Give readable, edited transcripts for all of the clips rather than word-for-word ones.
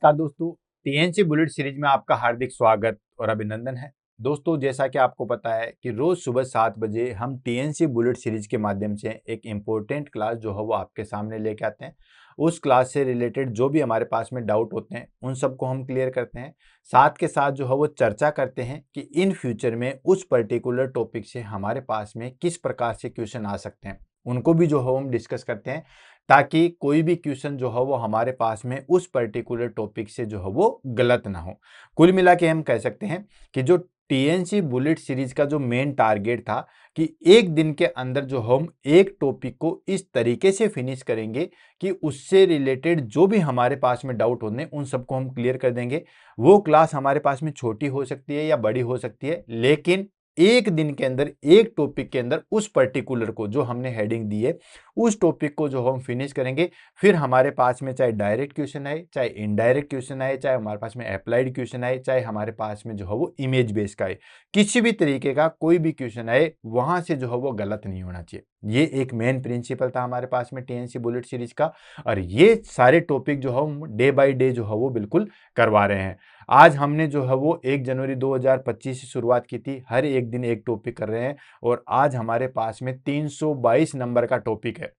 नमस्कार दोस्तों, TNC bullet series में आपका हार्दिक स्वागत और अभिनंदन है। दोस्तों, जैसा कि आपको पता है कि रोज सुबह 7 बजे हम टीएनसी बुलेट सीरीज के माध्यम से एक इम्पोर्टेंट क्लास जो है वो आपके सामने लेके आते हैं। उस क्लास से रिलेटेड जो भी हमारे पास में डाउट होते हैं उन सबको हम क्लियर करते हैं। साथ के साथ जो है वो चर्चा करते हैं कि इन फ्यूचर में उस पर्टिकुलर टॉपिक से हमारे पास में किस प्रकार से क्वेश्चन आ सकते हैं, उनको भी जो है हम डिस्कस करते हैं, ताकि कोई भी क्वेश्चन जो है वो हमारे पास में उस पर्टिकुलर टॉपिक से जो है वो गलत ना हो। कुल मिला के हम कह सकते हैं कि जो टीएनसी बुलेट सीरीज का जो मेन टारगेट था कि एक दिन के अंदर जो हम एक टॉपिक को इस तरीके से फिनिश करेंगे कि उससे रिलेटेड जो भी हमारे पास में डाउट होने उन सबको हम क्लियर कर देंगे। वो क्लास हमारे पास में छोटी हो सकती है या बड़ी हो सकती है, लेकिन एक दिन के अंदर एक टॉपिक के अंदर उस पर्टिकुलर को जो हमने हेडिंग दी है उस टॉपिक को जो हम फिनिश करेंगे। फिर हमारे पास में चाहे डायरेक्ट क्वेश्चन आए, चाहे इनडायरेक्ट क्वेश्चन आए, चाहे हमारे पास में अप्लाइड क्वेश्चन आए, चाहे हमारे पास में जो है वो इमेज बेस्ड का आए, किसी भी तरीके का कोई भी क्वेश्चन आए वहां से जो है वो गलत नहीं होना चाहिए। ये एक मेन प्रिंसिपल था हमारे पास में टीएनसी बुलेट सीरीज का, और ये सारे टॉपिक जो है हम डे बाय डे जो है वो बिल्कुल करवा रहे हैं। आज हमने जो है वो 1 जनवरी 2025 से शुरुआत की थी, हर एक दिन एक टॉपिक कर रहे हैं, और आज हमारे पास में 322 नंबर का टॉपिक है,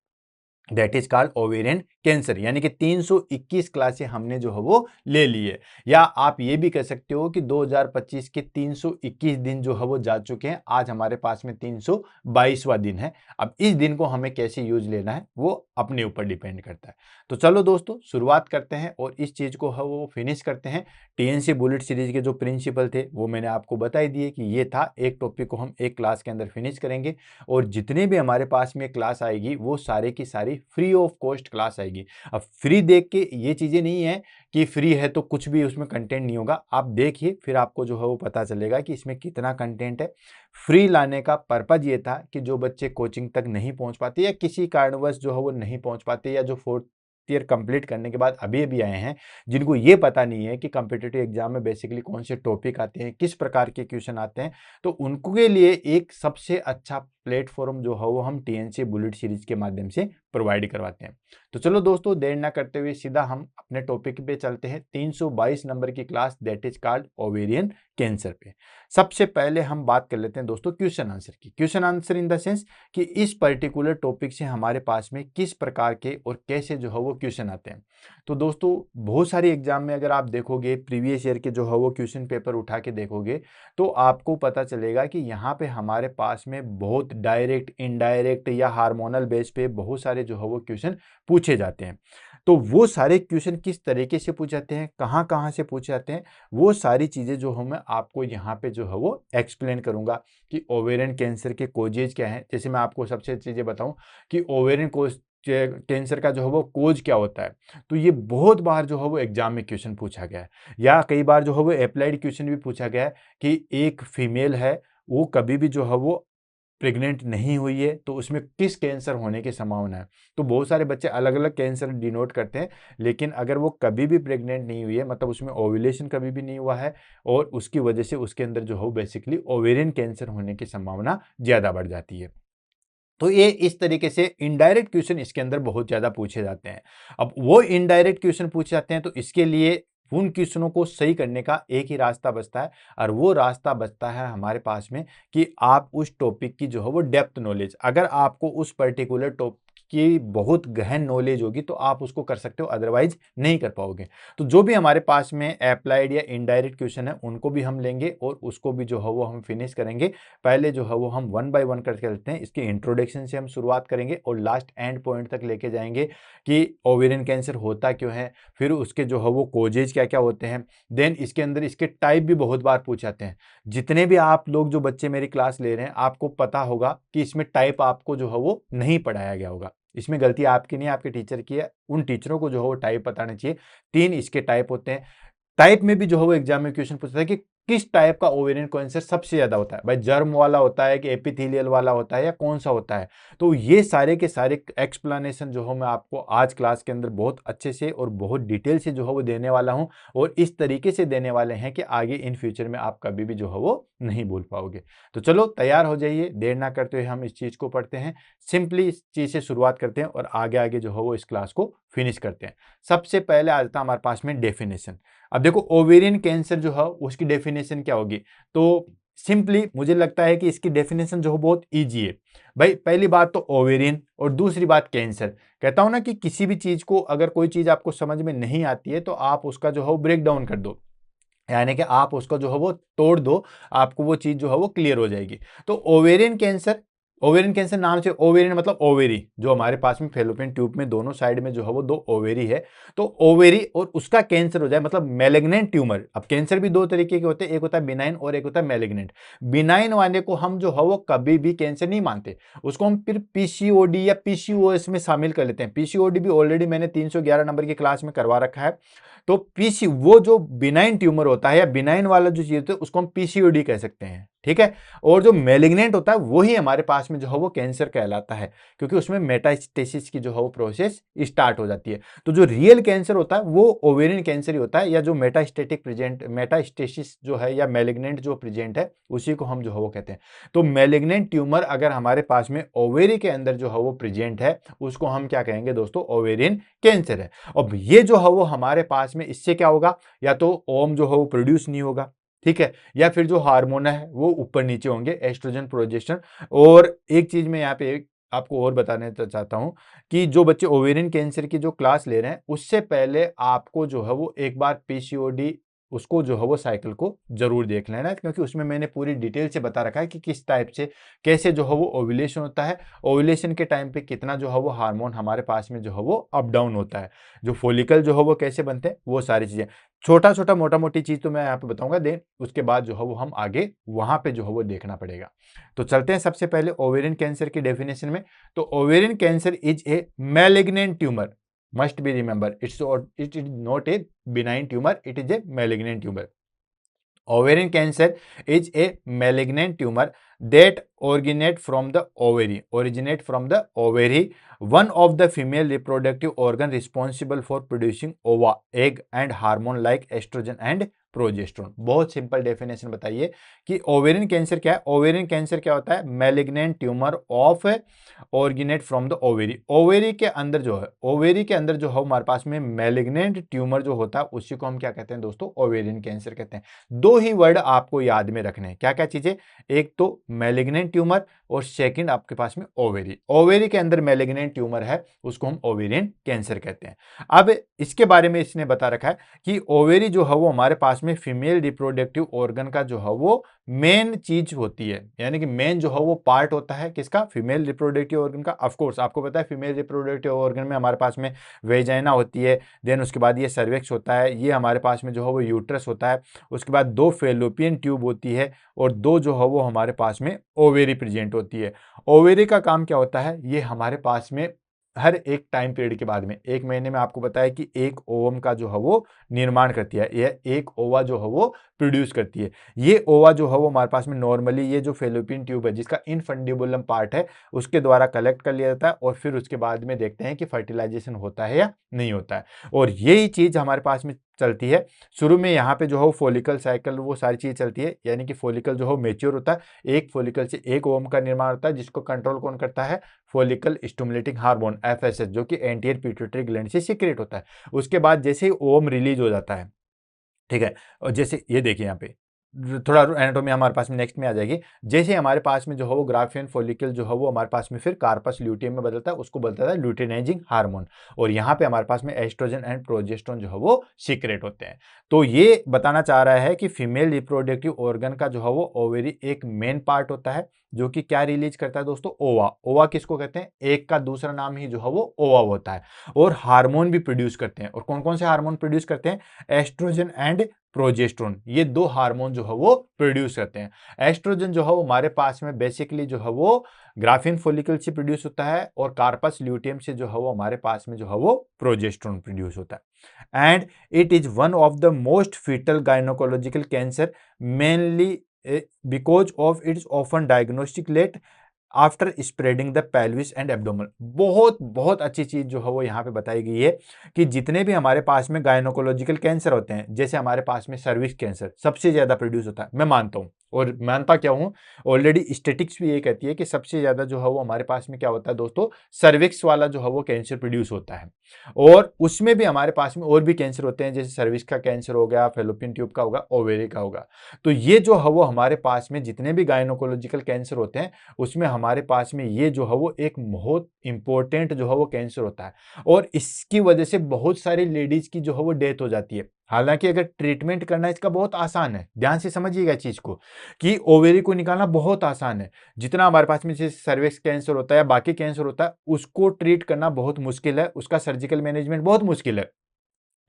that is called ovarian cancer. यानी कि 321 क्लासें हमने जो है वो ले ली है, या आप ये भी कह सकते हो कि 2025 के 321 दिन जो है वो जा चुके हैं। आज हमारे पास में 322वां दिन है। अब इस दिन को हमें कैसे यूज लेना है वो अपने ऊपर डिपेंड करता है। तो चलो दोस्तों, शुरुआत करते हैं और इस चीज को है वो फिनिश करते हैं। टीएनसी बुलेट सीरीज के जो प्रिंसिपल थे वो मैंने आपको बता ही दिए कि ये था, एक टॉपिक को हम एक क्लास के अंदर फिनिश करेंगे, और जितने भी हमारे पास में क्लास आएगी वो सारे की सारी फ्री ऑफ कॉस्ट क्लास आएगी। अब फ्री देख के ये चीजें नहीं है कि फ्री है तो कुछ भी उसमें कंटेंट नहीं होगा। आप देखिए, फिर आपको जो है वो पता चलेगा कि इसमें कितना कंटेंट है। फ्री लाने का पर्पज ये था कि जो बच्चे कोचिंग तक नहीं पहुंच पाते या किसी कारणवश जो है वो नहीं पहुंच पाते, या जो फोर्थ ईयर कंप्लीट करने के बाद अभी अभी आए हैं, जिनको ये पता नहीं है कि कॉम्पिटिटिव एग्जाम में बेसिकली कौन से टॉपिक आते हैं, किस प्रकार के क्वेश्चन आते हैं, तो उनके लिए एक सबसे अच्छा प्लेटफॉर्म जो है वो हम टीएनसी बुलेट सीरीज के माध्यम से प्रोवाइड करवाते हैं। तो चलो दोस्तों, देर ना करते हुए सीधा हम अपने टॉपिक पे चलते हैं। 322 नंबर की class, that is called ovarian cancer पे। सबसे पहले हम बात कर लेते हैं दोस्तों क्वेश्चन आंसर की। Question answer in the sense कि इस पर्टिकुलर टॉपिक से हमारे पास में किस प्रकार के और कैसे जो है वो क्वेश्चन आते हैं। तो दोस्तों, बहुत सारे एग्जाम में अगर आप देखोगे, प्रीवियस ईयर के जो है वो क्वेश्चन पेपर उठा के देखोगे, तो आपको पता चलेगा कि यहाँ पे हमारे पास में बहुत डायरेक्ट, इनडायरेक्ट या हार्मोनल बेस पे बहुत सारे जो है वो क्वेश्चन पूछे जाते हैं। तो वो सारे क्वेश्चन किस तरीके से पूछे जाते हैं, कहाँ कहाँ से पूछे जाते हैं, वो सारी चीजें जो है मैं आपको यहाँ पे जो है वो एक्सप्लेन करूंगा कि ओवेरियन कैंसर के कोजेज क्या हैं। जैसे मैं आपको सबसे चीजें बताऊं कि ओवेरियन कैंसर का जो है वो कोज क्या होता है, तो ये बहुत बार जो है वो एग्जाम में क्वेश्चन पूछा गया है, या कई बार जो है वो अप्लाइड क्वेश्चन भी पूछा गया है कि एक फीमेल है, वो कभी भी जो है वो प्रेग्नेंट नहीं हुई है, तो उसमें किस कैंसर होने की संभावना है। तो बहुत सारे बच्चे अलग अलग कैंसर डिनोट करते हैं, लेकिन अगर वो कभी भी प्रेग्नेंट नहीं हुई है, मतलब उसमें ओव्यूलेशन कभी भी नहीं हुआ है, और उसकी वजह से उसके अंदर जो है बेसिकली ओवेरियन कैंसर होने की संभावना ज्यादा बढ़ जाती है। तो ये इस तरीके से इनडायरेक्ट क्वेश्चन इसके अंदर बहुत ज्यादा पूछे जाते हैं। अब वो इनडायरेक्ट क्वेश्चन पूछे जाते हैं, तो इसके लिए उन क्वेश्चनों को सही करने का एक ही रास्ता बचता है, और वो रास्ता बचता है हमारे पास में कि आप उस टॉपिक की जो है वो डेप्थ नॉलेज, अगर आपको उस पर्टिकुलर टॉपिक की बहुत गहन नॉलेज होगी तो आप उसको कर सकते हो, अदरवाइज नहीं कर पाओगे। तो जो भी हमारे पास में अप्लाइड या इनडायरेक्ट क्वेश्चन है उनको भी हम लेंगे, और उसको भी जो है वो हम फिनिश करेंगे। पहले जो है वो हम वन बाय वन करके चलते हैं। इसके इंट्रोडक्शन से हम शुरुआत करेंगे और लास्ट एंड पॉइंट तक लेके जाएंगे कि ओवेरियन कैंसर होता क्यों है, फिर उसके जो है वो कोजेज क्या क्या होते हैं। देन इसके अंदर इसके टाइप भी बहुत बार पूछे जाते हैं। जितने भी आप लोग जो बच्चे मेरी क्लास ले रहे हैं, आपको पता होगा कि इसमें टाइप आपको जो है वो नहीं पढ़ाया गया होगा। इसमें गलती आपकी नहीं, आपके टीचर की है। उन टीचरों को जो है वो टाइप बताना चाहिए। 3 इसके टाइप होते हैं। टाइप में भी जो है वो एग्जाम में क्वेश्चन पूछता है कि किस टाइप का ओवेरियन कैंसर सबसे ज्यादा होता है, भाई जर्म वाला होता है कि एपिथेलियल वाला होता है या कौन सा होता है। तो ये सारे के सारे एक्सप्लेनेशन जो है मैं आपको आज क्लास के अंदर बहुत अच्छे से और बहुत डिटेल से जो है वो देने वाला हूं, और इस तरीके से देने वाले हैं कि आगे इन फ्यूचर में आप कभी भी जो है वो नहीं भूल पाओगे। तो चलो तैयार हो जाइए, देर ना करते हुए हम इस चीज को पढ़ते हैं। सिंपली इस चीज से शुरुआत करते हैं और आगे आगे जो है वो इस क्लास को फिनिश करते हैं। सबसे पहले आ जाता है हमारे पास में डेफिनेशन। अब देखो ओवेरियन कैंसर जो है उसकी डेफिनेशन क्या होगी, तो सिंपली मुझे लगता है कि इसकी डेफिनेशन जो है बहुत ईजी है। भाई पहली बात तो ओवेरियन और दूसरी बात कैंसर। कहता हूं ना कि किसी भी चीज को, अगर कोई चीज आपको समझ में नहीं आती है तो आप उसका जो है ब्रेक डाउन कर दो, यानी कि आप उसको जो है वो तोड़ दो, आपको वो चीज जो है वो क्लियर हो जाएगी। तो ओवेरियन कैंसर, ओवेरियन कैंसर नाम से, ओवेरियन मतलब ओवेरी, जो हमारे पास में फेलोपियन ट्यूब में दोनों साइड में जो है वो 2 ओवेरी है, तो ओवेरी और उसका कैंसर हो जाए मतलब मैलिग्नेंट ट्यूमर। अब कैंसर भी 2 तरीके के होते हैं, एक होता है बिनाइन और एक होता है मैलिग्नेंट। बिनाइन वाले को हम जो है वो कभी भी कैंसर नहीं मानते, उसको हम फिर पीसीओडी या पीसीओएस में शामिल कर लेते हैं। पीसीओडी भी ऑलरेडी मैंने 311 नंबर की क्लास में करवा रखा है। तो पीसी वो जो बिनाइन ट्यूमर होता है या बिनाइन वाला जो चीज होता है उसको हम पीसीओडी कह सकते हैं, ठीक है। और जो मेलिग्नेंट होता है वही हमारे पास में जो है वो कैंसर कहलाता है, क्योंकि उसमें मेटास्टेसिस की जो है वो प्रोसेस स्टार्ट हो जाती है। तो जो रियल कैंसर होता है वो ओवेरियन कैंसर ही होता है, या जो मेटास्टेसिस जो है या मेलिग्नेंट जो प्रेजेंट है उसी को हम जो है वो कहते हैं। तो मेलिग्नेंट ट्यूमर अगर हमारे पास में ओवेरी के अंदर जो है वो प्रेजेंट है उसको हम क्या कहेंगे दोस्तों, ओवेरियन कैंसर है। अब ये जो है वो हमारे पास में, इससे क्या होगा, या तो ओम जो है वो प्रोड्यूस नहीं होगा, ठीक है, या फिर जो हार्मोन है वो ऊपर नीचे होंगे, एस्ट्रोजन प्रोजेस्टेरोन। और एक चीज मैं यहाँ पे आपको और बताने चाहता हूं कि जो बच्चे ओवेरियन कैंसर की जो क्लास ले रहे हैं उससे पहले आपको जो है वो एक बार पीसीओडी उसको जो है वो साइकिल को जरूर देख लेना है, क्योंकि उसमें मैंने पूरी डिटेल से बता रखा है कि किस टाइप से कैसे जो है वो ओव्यूलेशन होता है, ओव्यूलेशन के टाइम पे कितना जो है वो हार्मोन हमारे पास में जो है वो अप डाउन होता है, जो फोलिकल जो है वो कैसे बनते हैं, वो सारी चीजें छोटा छोटा मोटा मोटी चीज तो मैं यहाँ पे बताऊंगा, देन उसके बाद जो है वो हम आगे वहां पे जो है वो देखना पड़ेगा। तो चलते हैं सबसे पहले ओवेरियन कैंसर की डेफिनेशन में। तो ovarian cancer is a malignant tumour, must be remember, it is not a benign tumor, it is a malignant tumor. Ovarian cancer is a malignant tumor that originate from the ovary, one of the female reproductive organ responsible for producing ova, egg and hormone like estrogen and progesterone. बहुत simple definition बताइए कि ovarian cancer क्या है। Ovarian cancer क्या होता है, malignant tumour of originate from the ovary. Ovary के अंदर जो है, ओवेरी के अंदर जो है हमारे पास में मैलिग्नेंट ट्यूमर जो होता है उसी को हम क्या कहते हैं दोस्तों, ओवेरियन कैंसर कहते हैं। 2 ही वर्ड आपको याद में रखने हैं, क्या क्या चीजें, एक तो मैलिग्नेंट ट्यूमर और सेकंड आपके पास में ओवेरी। ओवेरी के अंदर मैलिग्नेंट ट्यूमर है उसको हम ओवेरियन कैंसर कहते हैं। अब इसके बारे में इसने बता रखा है कि ओवेरी जो है वो हमारे पास में फीमेल रिप्रोडक्टिव ऑर्गन का जो है वो मेन चीज होती है, यानी कि मेन जो है वो पार्ट होता है किसका, फीमेल रिप्रोडक्टिव ऑर्गन का। ऑफ कोर्स आपको पता है फीमेल रिप्रोडक्टिव ऑर्गन में हमारे पास में वेजाइना होती है, देन उसके बाद ये सर्विक्स होता है, ये हमारे पास में जो है वो यूट्रस होता है, उसके बाद 2 फेलोपियन ट्यूब होती है और 2 जो है वो हमारे पास में ओवेरी प्रेजेंट होती है। ओवेरी का काम क्या होता है, ये हमारे पास में हर एक टाइम पीरियड के बाद में 1 महीने में आपको बताया कि एक ओवम का जो है वो निर्माण करती है, यह एक ओवा जो है वो प्रोड्यूस करती है। ये ओवा जो है वो हमारे पास में नॉर्मली ये जो फेलोपियन ट्यूब है जिसका इनफंडिबुलम पार्ट है उसके द्वारा कलेक्ट कर लिया जाता है और फिर उसके बाद में देखते हैं कि फर्टिलाइजेशन होता है या नहीं होता है। और यही चीज हमारे पास में चलती है शुरू में, यहाँ पे जो है फॉलिकल साइकिल वो सारी चीज चलती है, यानी कि फॉलिकल जो है मेच्योर होता है, एक फॉलिकल से एक ओवम का निर्माण होता है जिसको कंट्रोल कौन करता है, फॉलिकल स्टिमुलेटिंग हार्मोन एफएसएच, जो कि एंटीरियर पिट्यूटरी ग्लैंड से सीक्रेट होता है। उसके बाद जैसे ही ओवम रिलीज हो जाता है, ठीक है, और जैसे ये देखिए यहाँ पे थोड़ा एनाटोमी हमारे पास में नेक्स्ट में आ जाएगी, जैसे हमारे पास में जो है वो ग्राफियन फॉलिकल जो है वो हमारे पास में फिर कार्पस ल्यूटियम में बदलता है, उसको बदलता है ल्यूटिनाइजिंग हार्मोन, और यहाँ पे हमारे पास में एस्ट्रोजन एंड प्रोजेस्टेरोन जो है वो सीक्रेट होते हैं। तो ये बताना चाह रहा है कि फीमेल रिप्रोडक्टिव ऑर्गन का जो है वो ओवेरी एक मेन पार्ट होता है जो कि क्या रिलीज करता है दोस्तों, ओवा। ओवा किसको कहते हैं, एक का दूसरा नाम ही जो है वो ओवा होता है, और हार्मोन भी प्रोड्यूस करते हैं। और कौन कौन से हार्मोन प्रोड्यूस करते हैं, एस्ट्रोजन एंड प्रोजेस्टेरोन, ये 2 हार्मोन जो है वो प्रोड्यूस करते हैं। एस्ट्रोजन जो है वो हमारे पास में बेसिकली जो है वो ग्राफिन फॉलिकल से प्रोड्यूस होता है, और कार्पस ल्यूटियम से जो है वो हमारे पास में जो है वो प्रोजेस्टेरोन प्रोड्यूस होता है। And it is one of the most fatal gynaecological cancer, mainly because of its often diagnostic late after spreading the pelvis and abdomen. बहुत बहुत अच्छी चीज जो है वो यहाँ पे बताई गई है कि जितने भी हमारे पास में गायनोकोलॉजिकल कैंसर होते हैं, जैसे हमारे पास में सर्विक्स कैंसर सबसे ज्यादा प्रोड्यूस होता है, मैं मानता हूँ और मानता क्या हूँ, ऑलरेडी स्टेटिक्स भी ये कहती है कि सबसे ज्यादा जो है वो हमारे पास में क्या होता है दोस्तों, सर्विक्स वाला जो है वो कैंसर प्रोड्यूस होता है। और उसमें भी हमारे पास में और भी कैंसर होते हैं, जैसे सर्विक्स का कैंसर हो गया, फेलोपियन ट्यूब का होगा, ओवेरी का होगा। तो ये जो है वो हमारे पास में जितने भी गायनोकोलॉजिकल कैंसर होते हैं उसमें हमारे पास में ये जो है वो एक बहुत इंपॉर्टेंट जो है वो कैंसर होता है। और इसकी वजह से बहुत सारी लेडीज की जो है वो डेथ हो जाती है। हालांकि अगर ट्रीटमेंट करना इसका बहुत आसान है, ध्यान से समझिएगा चीज को, कि ओवेरी को निकालना बहुत आसान है। जितना हमारे पास में जैसे सर्विक्स कैंसर होता है या बाकी कैंसर होता है उसको ट्रीट करना बहुत मुश्किल है, उसका सर्जिकल मैनेजमेंट बहुत मुश्किल है।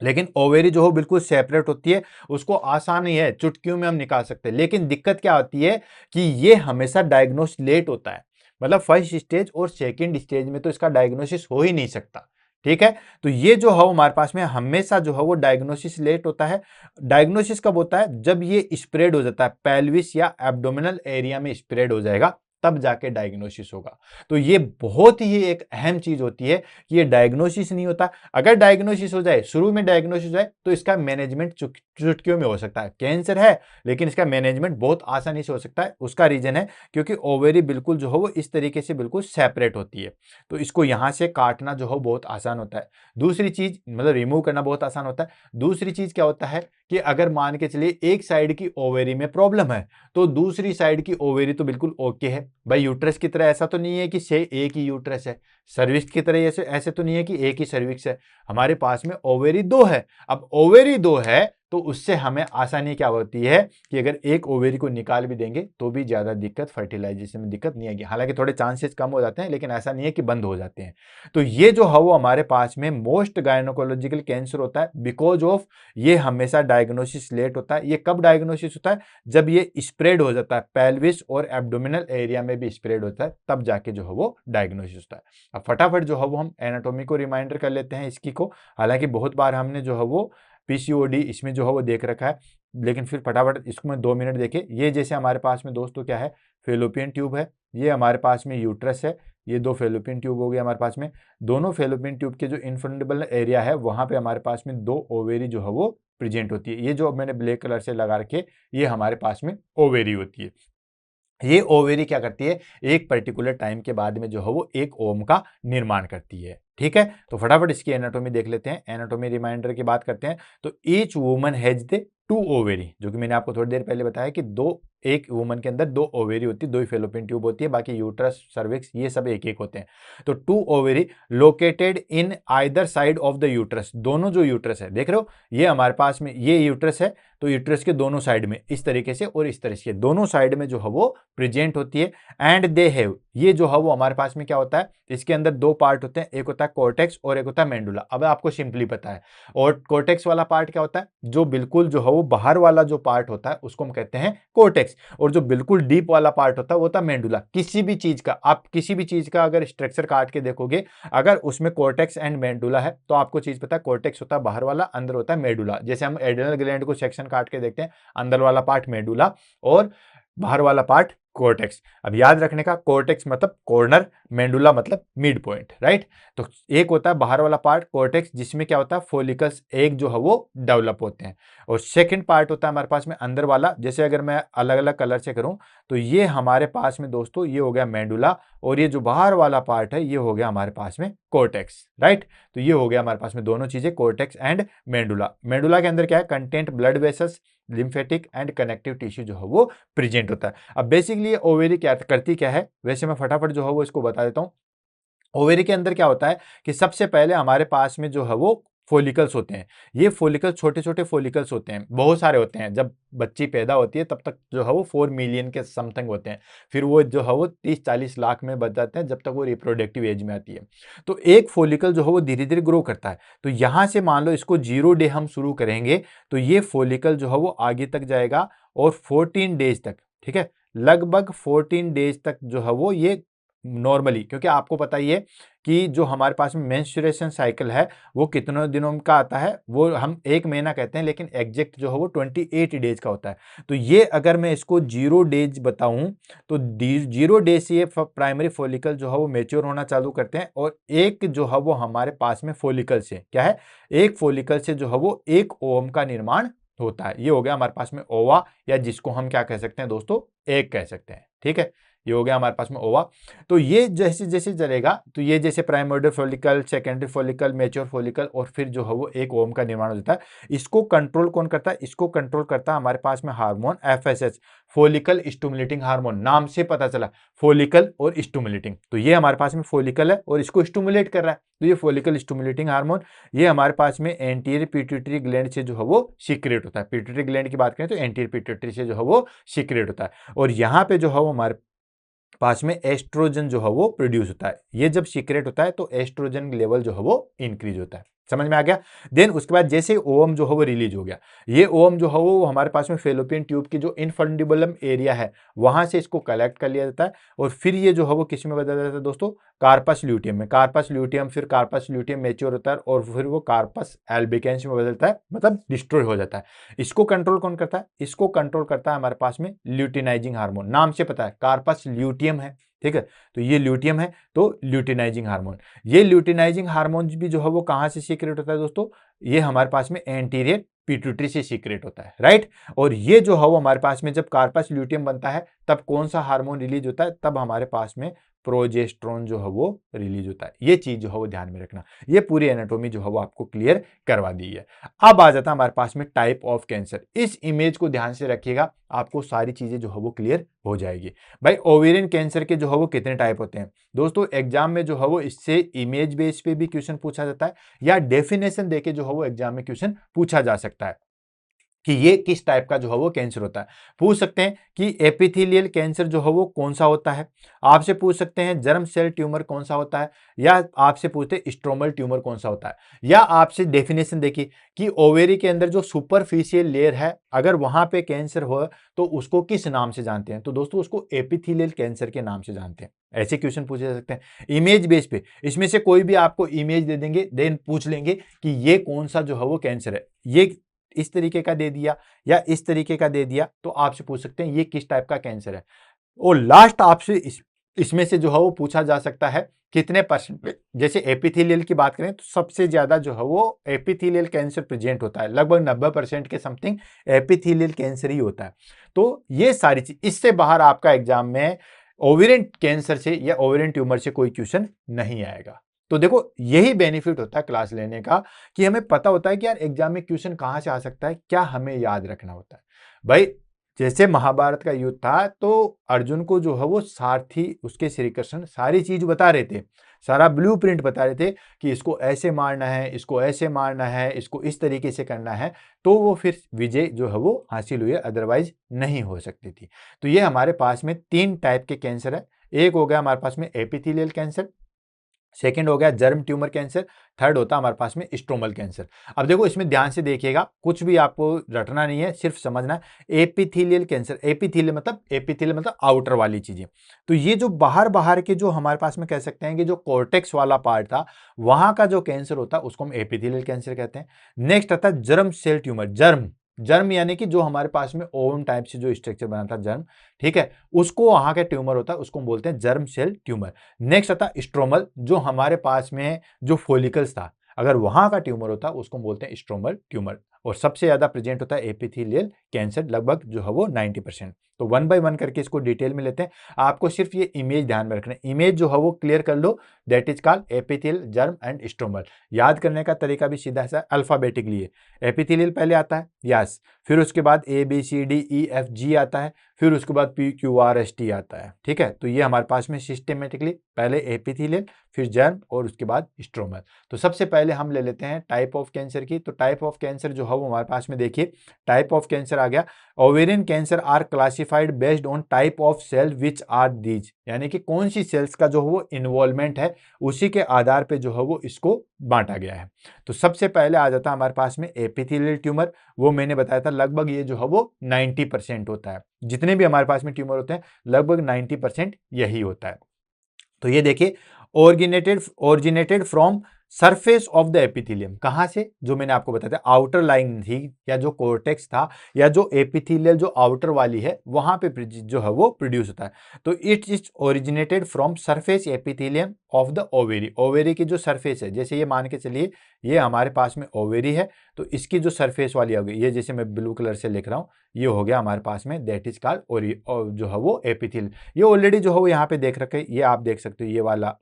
लेकिन ओवेरी जो हो बिल्कुल सेपरेट होती है, उसको आसान ही है, चुटकियों में हम निकाल सकते हैं। लेकिन दिक्कत क्या होती है कि ये हमेशा डायग्नोस लेट होता है, मतलब फर्स्ट स्टेज और सेकंड स्टेज में तो इसका डायग्नोसिस हो ही नहीं सकता। ठीक है, तो ये जो है हमारे पास में हमेशा जो है वो डायग्नोसिस लेट होता है। डायग्नोसिस कब होता है, जब ये स्प्रेड हो जाता है, पेल्विस या एब्डोमिनल एरिया में स्प्रेड हो जाएगा तब जाके डायग्नोसिस होगा। तो ये बहुत ही एक अहम चीज होती है कि ये डायग्नोसिस नहीं होता। अगर डायग्नोसिस हो जाए, शुरू में डायग्नोसिस हो जाए, तो इसका मैनेजमेंट चुटकियों में हो सकता है। कैंसर है लेकिन इसका मैनेजमेंट बहुत आसानी से हो सकता है। उसका रीजन है क्योंकि ओवेरी बिल्कुल जो है वो इस तरीके से बिल्कुल सेपरेट होती है, तो इसको यहां से काटना जो है बहुत आसान होता है। दूसरी चीज मतलब रिमूव करना बहुत आसान होता है। दूसरी चीज क्या होता है कि अगर मान के चलिए एक साइड की ओवेरी में प्रॉब्लम है तो दूसरी साइड की ओवेरी तो बिल्कुल ओके है। भाई यूट्रस की तरह ऐसा तो नहीं है कि से एक ही यूट्रस है, सर्विक्स की तरह ऐसे ऐसे तो नहीं है कि एक ही सर्विक्स है। हमारे पास में ओवेरी दो है। अब ओवेरी दो है तो उससे हमें आसानी क्या होती है कि अगर एक ओवेरी को निकाल भी देंगे तो भी ज्यादा दिक्कत, फर्टिलाइजेशन में दिक्कत नहीं आएगी। हालांकि थोड़े चांसेस कम हो जाते हैं लेकिन ऐसा नहीं है कि बंद हो जाते हैं। तो ये जो है वो हमारे पास में मोस्ट गायनोकोलॉजिकल कैंसर होता है बिकॉज ऑफ ये हमेशा डायग्नोसिस लेट होता है। ये कब डायग्नोसिस होता है, जब ये स्प्रेड हो जाता है, पेल्विस और एब्डोमिनल एरिया में भी स्प्रेड होता है, तब जाके जो है वो डायग्नोसिस होता है। अब फटाफट जो है वो हम एनाटॉमी को रिमाइंडर कर लेते हैं इसकी को। हालांकि बहुत बार हमने जो है वो पीसीओडी इसमें जो है वो देख रखा है, लेकिन फिर फटाफट इसको मैं 2 मिनट देखे। ये जैसे हमारे पास में दोस्तों क्या है, फेलोपियन ट्यूब है, ये हमारे पास में यूट्रस है, ये दो फेलोपियन ट्यूब हो गए हमारे पास में। दोनों फेलोपियन ट्यूब के जो इनफंडेबल एरिया है वहां पे हमारे पास में दो ओवेरी जो है वो प्रेजेंट होती है। ये जो मैंने ब्लैक कलर से लगा रखे ये हमारे पास में ओवेरी होती है। ये ओवेरी क्या करती है, एक पर्टिकुलर टाइम के बाद में जो है वो एक ओम का निर्माण करती है। ठीक है, तो फटाफट इसकी एनाटॉमी देख लेते हैं। एनाटॉमी रिमाइंडर की बात करते हैं तो each woman has the two ovary, जो कि मैंने आपको थोड़ी देर पहले बताया कि दो, एक वुमन के अंदर दो ओवेरी होती है, दो ही फेलोपियन ट्यूब होती है, बाकी यूट्रस सर्विक्स ये सब एक एक होते हैं। तो two ovary located in either side of the uterus, दोनों जो यूट्रस है देख रहे हो, ये हमारे पास में ये यूट्रस है तो यूट्रस के दोनों साइड में इस तरीके से और इस तरीके से दोनों साइड में जो है वो प्रेजेंट होती है। एंड दे हैव, ये जो है वो हमारे पास में क्या होता है, इसके अंदर दो पार्ट होते हैं, एक होता है कोर्टेक्स और एक होता है मेंडुला। अब आपको सिंपली पता है, और कोर्टेक्स वाला पार्ट क्या होता है, जो बिल्कुल जो है वो बाहर वाला जो पार्ट होता है उसको हम कहते हैं कोर्टेक्स, और जो बिल्कुल डीप वाला पार्ट होता है वो होता है मेंडुला। किसी भी चीज का, आप किसी भी चीज का अगर स्ट्रक्चर काट के देखोगे, अगर उसमें कोर्टेक्स एंड मेंडुला है तो आपको चीज पता है, कोर्टेक्स होता है बाहर वाला, अंदर होता है मेडुला। जैसे हम एड्रेनल ग्लैंड को सेक्शन काट के देखते हैं, अंदर वाला पार्ट मेडुला और बाहर वाला पार्ट कोर्टेक्स। अब याद रखने का, कोर्टेक्स मतलब कॉर्नर, मेंडुला मतलब मिड पॉइंट, राइट। तो एक होता है बाहर वाला पार्ट कोर्टेक्स जिसमें क्या होता है, फॉलिकल्स एक जो है वो डेवलप होते हैं, और सेकंड पार्ट होता है हमारे पास में अंदर वाला। जैसे अगर मैं अलग अलग कलर से करूं तो ये हमारे पास में दोस्तों ये हो गया मेंडुला, और ये जो बाहर वाला पार्ट है ये हो गया हमारे पास में कोर्टेक्स, राइट। तो ये हो गया हमारे पास में दोनों चीजें, कोर्टेक्स एंड मेंडुला। मेंडुला के अंदर क्या है, content blood vessels, lymphatic and connective tissue जो है वो प्रेजेंट होता है। अब बेसिकली ये ओवेरी क्या करती क्या है, वैसे मैं फटाफट जो है वो इसको बता देता हूँ। ओवेरी के अंदर क्या होता है कि सबसे पहले हमारे पास में जो है वो फोलिकल्स होते हैं। ये फोलिकल्स छोटे छोटे फोलिकल्स होते हैं, बहुत सारे होते हैं। जब बच्ची पैदा होती है तब तक जो है वो 4 मिलियन के समथिंग होते हैं, फिर वो जो है वो 30-40 लाख में बच जाते हैं जब तक वो रिप्रोडक्टिव एज में आती है। तो एक फोलिकल जो है वो धीरे धीरे ग्रो करता है। तो यहां से मान लो इसको 0 डे हम शुरू करेंगे तो ये फोलिकल जो है वो आगे तक जाएगा और 14 डेज तक, ठीक है, लगभग 14 डेज तक जो है वो ये नॉर्मली, क्योंकि आपको पता ही है कि जो हमारे पास में मेंस्ट्रुएशन साइकिल है वो कितने दिनों का आता है, वो हम 1 महीना कहते हैं, लेकिन एग्जैक्ट जो है वो 28 डेज का होता है। तो ये अगर मैं इसको 0 डेज बताऊं तो 0 डेज से ये प्राइमरी फॉलिकल जो है वो मेच्योर होना चालू करते हैं, और एक जो है वो हमारे पास में फॉलिकल से क्या है, एक फॉलिकल से जो है वो एक ओवम का निर्माण होता है। ये हो गया हमारे पास में ओवा, या जिसको हम क्या कह सकते हैं दोस्तों, एग कह सकते हैं। ठीक है, ये हो गया हमारे पास में ओवा। तो ये जैसे जैसे चलेगा, तो ये जैसे primordial follicle, secondary follicle, mature follicle, और फिर जो है वो एक ओवम का निर्माण हो जाता है। इसको कंट्रोल कौन करता है, इसको कंट्रोल करता है हमारे पास में hormone FSH, follicle stimulating hormone. नाम से पता चला, फॉलिकल और स्टिमुलेटिंग। तो ये हमारे पास में फॉलिकल है और इसको स्टिमुलेट कर रहा है, तो ये फॉलिकल स्टिमुलेटिंग हार्मोन ये हमारे पास में एंटीरियर पिट्यूटरी ग्लैंड से जो है वो सीक्रेट होता है। पिट्यूटरी ग्लैंड की बात करें तो एंटीरियर पिट्यूटरी से जो है वो सीक्रेट होता है, और यहाँ पे जो है वो हमारे पास में एस्ट्रोजन जो है वो प्रोड्यूस होता है। ये जब सीक्रेट होता है तो एस्ट्रोजन लेवल जो है वो इंक्रीज होता है। समझ में आ गया। देन उसके बाद जैसे ओवम जो है वो रिलीज हो गया, ये ओवम जो है वो हमारे पास में फेलोपियन ट्यूब की जो इनफंडिबुलम एरिया है वहां से इसको कलेक्ट कर लिया जाता है, और फिर ये जो है वो किस में बदल जाता है दोस्तों, कार्पस ल्यूटियम में। कार्पस ल्यूटियम, फिर कार्पस ल्यूटियम मैच्योर होता है और फिर वो कार्पस एल्बिकेंस में बदलता है, मतलब डिस्ट्रॉय हो जाता है। इसको कंट्रोल कौन करता है, इसको कंट्रोल करता है हमारे पास में ल्यूटिनाइजिंग हार्मोन। नाम से पता है कार्पस ल्यूटियम है, ठीक है, तो ये ल्यूटियम है, तो ल्यूटिनाइजिंग हार्मोन। ये ल्यूटिनाइजिंग हार्मोन भी जो है वो कहां से सीक्रेट होता है दोस्तों, ये हमारे पास में एंटीरियर पिट्यूटरी से सीक्रेट होता है, राइट। और ये जो है वो हमारे पास में जब कार्पस ल्यूटियम बनता है तब कौन सा हार्मोन रिलीज होता है, तब हमारे पास में प्रोजेस्टेरोन जो है वो रिलीज होता है। ये चीज जो है वो ध्यान में रखना। ये पूरी एनाटॉमी जो है वो आपको क्लियर करवा दी है। अब आ जाता है हमारे पास में टाइप ऑफ कैंसर। इस इमेज को ध्यान से रखिएगा, आपको सारी चीजें जो है वो क्लियर हो जाएगी। भाई ओवेरियन कैंसर के जो है वो कितने टाइप होते हैं दोस्तों, एग्जाम में जो है वो इससे इमेज बेस पे भी क्वेश्चन पूछा जाता है, या डेफिनेशन देके जो है वो एग्जाम में क्वेश्चन पूछा जा सकता है कि ये किस टाइप का जो है वो कैंसर होता है। पूछ सकते हैं कि एपिथेलियल कैंसर जो है वो कौन सा होता है, आपसे पूछ सकते हैं जर्म सेल ट्यूमर कौन सा होता है, या आपसे पूछते हैं स्ट्रोमल ट्यूमर कौन सा होता है, या आपसे डेफिनेशन देखिए कि ओवेरी के अंदर जो सुपरफिशियल लेयर है अगर वहां पे कैंसर हो तो उसको किस नाम से जानते हैं, तो दोस्तों उसको एपिथेलियल कैंसर के नाम से जानते हैं। ऐसे क्वेश्चन पूछे जा सकते हैं इमेज बेस पे। इसमें से कोई भी आपको इमेज दे देंगे, देन पूछ लेंगे कि ये कौन सा जो है वो कैंसर है, ये इस तरीके का दे दिया या इस तरीके का दे दिया, तो आपसे पूछ सकते हैं ये किस टाइप का कैंसर है। और लास्ट आपसे इसमें से जो है वो पूछा जा सकता है कितने परसेंट, जैसे एपिथेलियल की बात करें तो सबसे ज्यादा जो है वो एपिथेलियल कैंसर प्रेजेंट होता है, लगभग 90% के समथिंग एपिथेलियल कैंसर ही होता है। तो ये सारी चीज, इससे बाहर आपका एग्जाम में ओवेरियन कैंसर से या ओवेरियन ट्यूमर से कोई क्वेश्चन नहीं आएगा। तो देखो यही बेनिफिट होता है क्लास लेने का कि हमें पता होता है कि यार एग्जाम में क्वेश्चन कहां से आ सकता है, क्या हमें याद रखना होता है। भाई जैसे महाभारत का युद्ध था तो अर्जुन को जो है वो सारथी उसके श्री कृष्ण सारी चीज बता रहे थे, सारा ब्लूप्रिंट बता रहे थे कि इसको ऐसे मारना है, इसको ऐसे मारना है, इसको इस तरीके से करना है, तो वो फिर विजय जो है वो हासिल हुई है, अदरवाइज नहीं हो सकती थी। तो ये हमारे पास में 3 टाइप के कैंसर है। एक हो गया हमारे पास में एपिथेलियल कैंसर, सेकेंड हो गया जर्म ट्यूमर कैंसर, थर्ड होता है हमारे पास में स्ट्रोमल कैंसर। अब देखो इसमें ध्यान से देखिएगा, कुछ भी आपको रटना नहीं है, सिर्फ समझना है। एपिथेलियल कैंसर, एपिथेलियल मतलब आउटर वाली चीजें, तो ये जो बाहर बाहर के जो हमारे पास में कह सकते हैं कि जो कॉर्टेक्स वाला पार्ट था वहां का जो कैंसर होता है उसको हम एपिथेलियल कैंसर कहते हैं। नेक्स्ट आता है germ cell tumour, germ germ यानी कि जो हमारे पास में ओवम टाइप से जो स्ट्रक्चर बना था जर्म, ठीक है, उसको वहां का ट्यूमर होता है, उसको हम बोलते हैं जर्म सेल ट्यूमर। नेक्स्ट आता है स्ट्रोमल, जो हमारे पास में जो फोलिकल्स था अगर वहां का ट्यूमर होता है उसको हम बोलते हैं स्ट्रोमल ट्यूमर। और सबसे ज्यादा प्रेजेंट होता है एपिथेलियल कैंसर, लगभग जो है वो 90%। तो 1 बाय 1 करके इसको डिटेल में लेते हैं। आपको सिर्फ ये इमेज ध्यान में रखना है, इमेज जो है वो क्लियर कर लो, that is called epithelial, germ and stromal. याद करने का तरीका भी सीधा सा अल्फाबेटिकली है। एपिथेलियल पहले आता है, यस, फिर उसके बाद ABCDEFG आता है, फिर उसके बाद PQRST आता है, ठीक है। तो ये हमारे पास में सिस्टमेटिकली पहले एपिथेलियल, फिर जर्म और उसके बाद स्ट्रोमल। तो सबसे पहले हम ले लेते हैं टाइप ऑफ कैंसर की। तो टाइप ऑफ कैंसर जो है वो हमारे पास में देखिए, टाइप ऑफ कैंसर आ गया। Ovarian cancer are classified based on type of cell which are these, यानी कि कौन सी सेल्स का जो है वो इन्वॉल्वमेंट है उसी के आधार पे जो है वो इसको बांटा गया है। तो सबसे पहले आ जाता है हमारे पास में एपिथेलियल ट्यूमर, वो मैंने बताया था लगभग ये जो है वो 90% होता है, जितने भी हमारे पास में ट्यूमर होते हैं लगभग 90% यही होता है। तो ये देखिए, originated from surface of the epithelium. कहां से? जो मैंने आपको बताया था, आउटर लाइन थी या जो कोर्टेक्स था या जो एपिथेलियल जो आउटर वाली है वहां पे जो है वो प्रोड्यूस होता है। तो it is originated from surface epithelium of the ovary. Ovary की जो सरफेस है, जैसे ये मान के चलिए ये हमारे पास में ओवेरी है, तो इसकी जो सरफेस वाली होगी, ये जैसे मैं ब्लू कलर से लिख रहा हूं, ये हो गया हमारे पास में, दैट इज कॉल्ड जो है वो एपिथेलियल। ये ऑलरेडी जो है वो यहाँ पे देख रखे, ये आप देख सकते हो,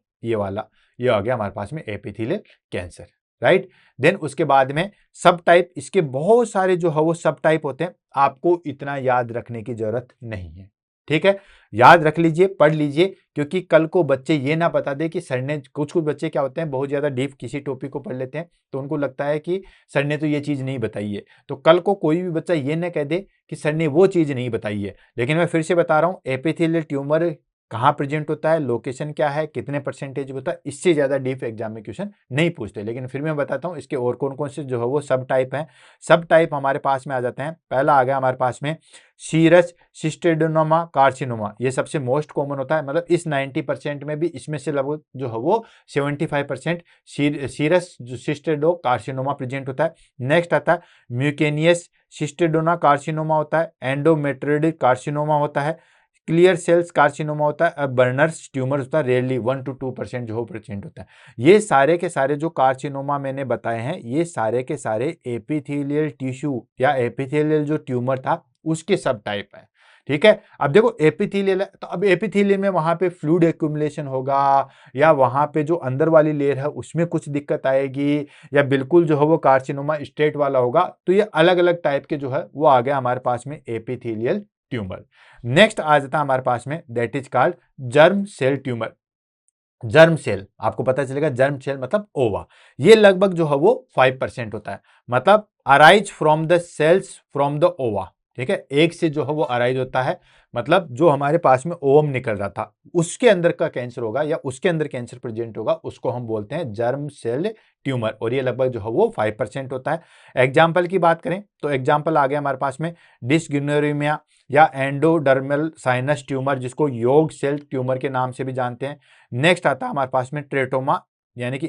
ये आ गया हमारे पास में एपिथेलियल कैंसर, राइट। देन उसके बाद में सब टाइप, इसके बहुत सारे जो है वो सब टाइप होते हैं, आपको इतना याद रखने की जरूरत नहीं है, ठीक है। याद रख लीजिए, पढ़ लीजिए, क्योंकि कल को बच्चे ये ना बता दे कि सर ने, कुछ बच्चे क्या होते हैं, बहुत ज्यादा डीप किसी टॉपिक को पढ़ लेते हैं तो उनको लगता है कि सर ने तो ये चीज नहीं बताई है। तो कल को कोई भी बच्चा ये ना कह दे कि सर ने वो चीज नहीं बताई है। लेकिन मैं फिर से बता रहा हूं, एपिथेलियल ट्यूमर कहाँ प्रेजेंट होता है, लोकेशन क्या है, कितने परसेंटेज होता है, इससे ज्यादा डीप एग्जाम में क्वेश्चन नहीं पूछते। लेकिन फिर मैं बताता हूँ इसके और कौन कौन से जो है वो सब टाइप हैं। सब टाइप हमारे पास में आ जाते हैं। पहला आ गया हमारे पास में सीरस सिस्टेडोनोमा कार्सिनोमा। ये सबसे मोस्ट कॉमन होता है, मतलब इस 90% में भी इसमें से लगभग जो है वो 75% सीरस सिस्टेडो कार्सिनोमा प्रेजेंट होता है। नेक्स्ट आता है म्यूकेनियस सिस्टेडोना कार्सिनोमा होता है, एंडोमेट्रियोइड कार्सिनोमा होता है, क्लियर सेल्स कार्सिनोमा होता है, बर्नर्स ट्यूमर होता है, रेयरली 1 to 2% जो प्रेजेंट होता है। ये सारे के सारे जो कार्सिनोमा मैंने बताए हैं, ये सारे के सारे एपिथेलियल टिश्यू या एपिथेलियल जो ट्यूमर था उसके सब टाइप है, ठीक है। अब देखो एपिथेलियल है, तो अब एपिथेलियल में वहां पे फ्लूइड एक्यूमुलेशन होगा, या वहां पे जो अंदर वाली लेयर है उसमें कुछ दिक्कत आएगी, या बिल्कुल जो है वो कार्सिनोमा स्ट्रेट वाला होगा। तो ये अलग अलग टाइप के जो है वो आ गया हमारे पास में एपिथेलियल ट्यूमर। नेक्स्ट आ जाता है हमारे पास में, that is called germ cell tumour. Germ cell, आपको पता चलेगा जर्म सेल मतलब ओवा। ये लगभग जो है वो 5% होता है, मतलब arise from the cells from the ova, ठीक है। एक से जो है वो अराइज होता है, मतलब जो हमारे पास में ओवम निकल रहा था उसके अंदर का कैंसर होगा या उसके अंदर कैंसर प्रेजेंट होगा, उसको हम बोलते हैं जर्म सेल ट्यूमर, और ये लगभग जो है वो 5% होता है। एग्जाम्पल की बात करें तो एग्जाम्पल आ गया हमारे पास में डिस्गिनोरिमिया या एंडोडर्मल साइनस ट्यूमर, जिसको योग सेल ट्यूमर के नाम से भी जानते हैं। नेक्स्ट आता है हमारे पास में ट्रेटोमा, यानी कि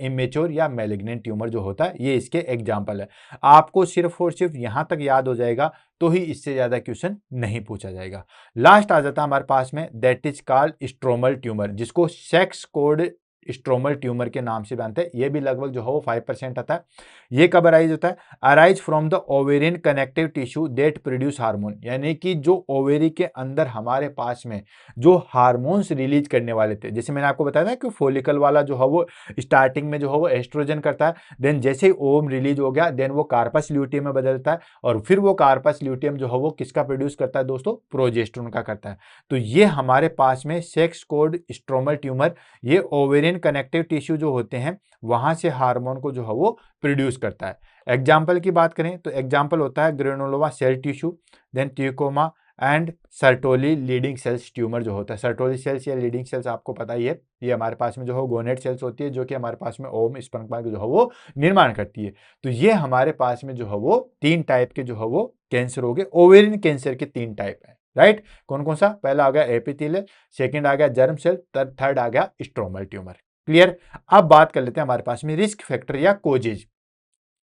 इमेच्योर या मैलिग्नेंट ट्यूमर जो होता है, ये इसके एग्जाम्पल है। आपको सिर्फ और सिर्फ यहां तक याद हो जाएगा तो ही इससे ज्यादा क्वेश्चन नहीं पूछा जाएगा। लास्ट आ जाता है हमारे पास में, that is called stromal tumour, जिसको सेक्स कोड स्ट्रोमल ट्यूमर के नाम से जानते हैं। ये भी लगभग जो है वो 5% आता है। ये कब अराइज होता है? Arise from the ovarian connective tissue that produce hormone, यानी कि जो ओवेरी के अंदर हमारे पास में जो हार्मोन्स रिलीज करने वाले थे, जैसे मैंने आपको बताया था कि फोलिकल वाला जो है वो स्टार्टिंग में जो है वो एस्ट्रोजन करता है, देन जैसे ही ओवम रिलीज हो गया देन वो कार्पस ल्यूटियम में बदलता है, और फिर वो कार्पस ल्यूटियम जो है वो किसका प्रोड्यूस करता है दोस्तों? प्रोजेस्टेरोन का करता है। तो ये हमारे पास में सेक्स कोड स्ट्रोमल ट्यूमर, ये ओवेरियन कनेक्टिव टिश्यू जो होते हैं वहां से हार्मोन को जो है वो प्रोड्यूस करता है। एग्जाम्पल की बात करें तो एग्जाम्पल होता है granuloma cell tissue, then thecoma and Sertoli Leydig cells tumour जो होता है। सर्टोली सेल्स या लीडिंग सेल्स आपको पता ही है, ये हमारे पास में जो है गोनेट सेल्स होती है, जो कि हमारे पास में ओवम स्पर्म जो है वो निर्माण करती है। तो ये हमारे पास में जो है वो 3 टाइप के जो है वो कैंसर हो गए, ओवेरियन कैंसर के 3 टाइप है, राइट। कौन कौन सा? पहला आ गया एपिथेलियल, सेकंड आ गया जर्म सेल, थर्ड आ गया स्ट्रोमल ट्यूमर। क्लियर। अब बात कर लेते हैं हमारे पास में रिस्क फैक्टर या कोजेज,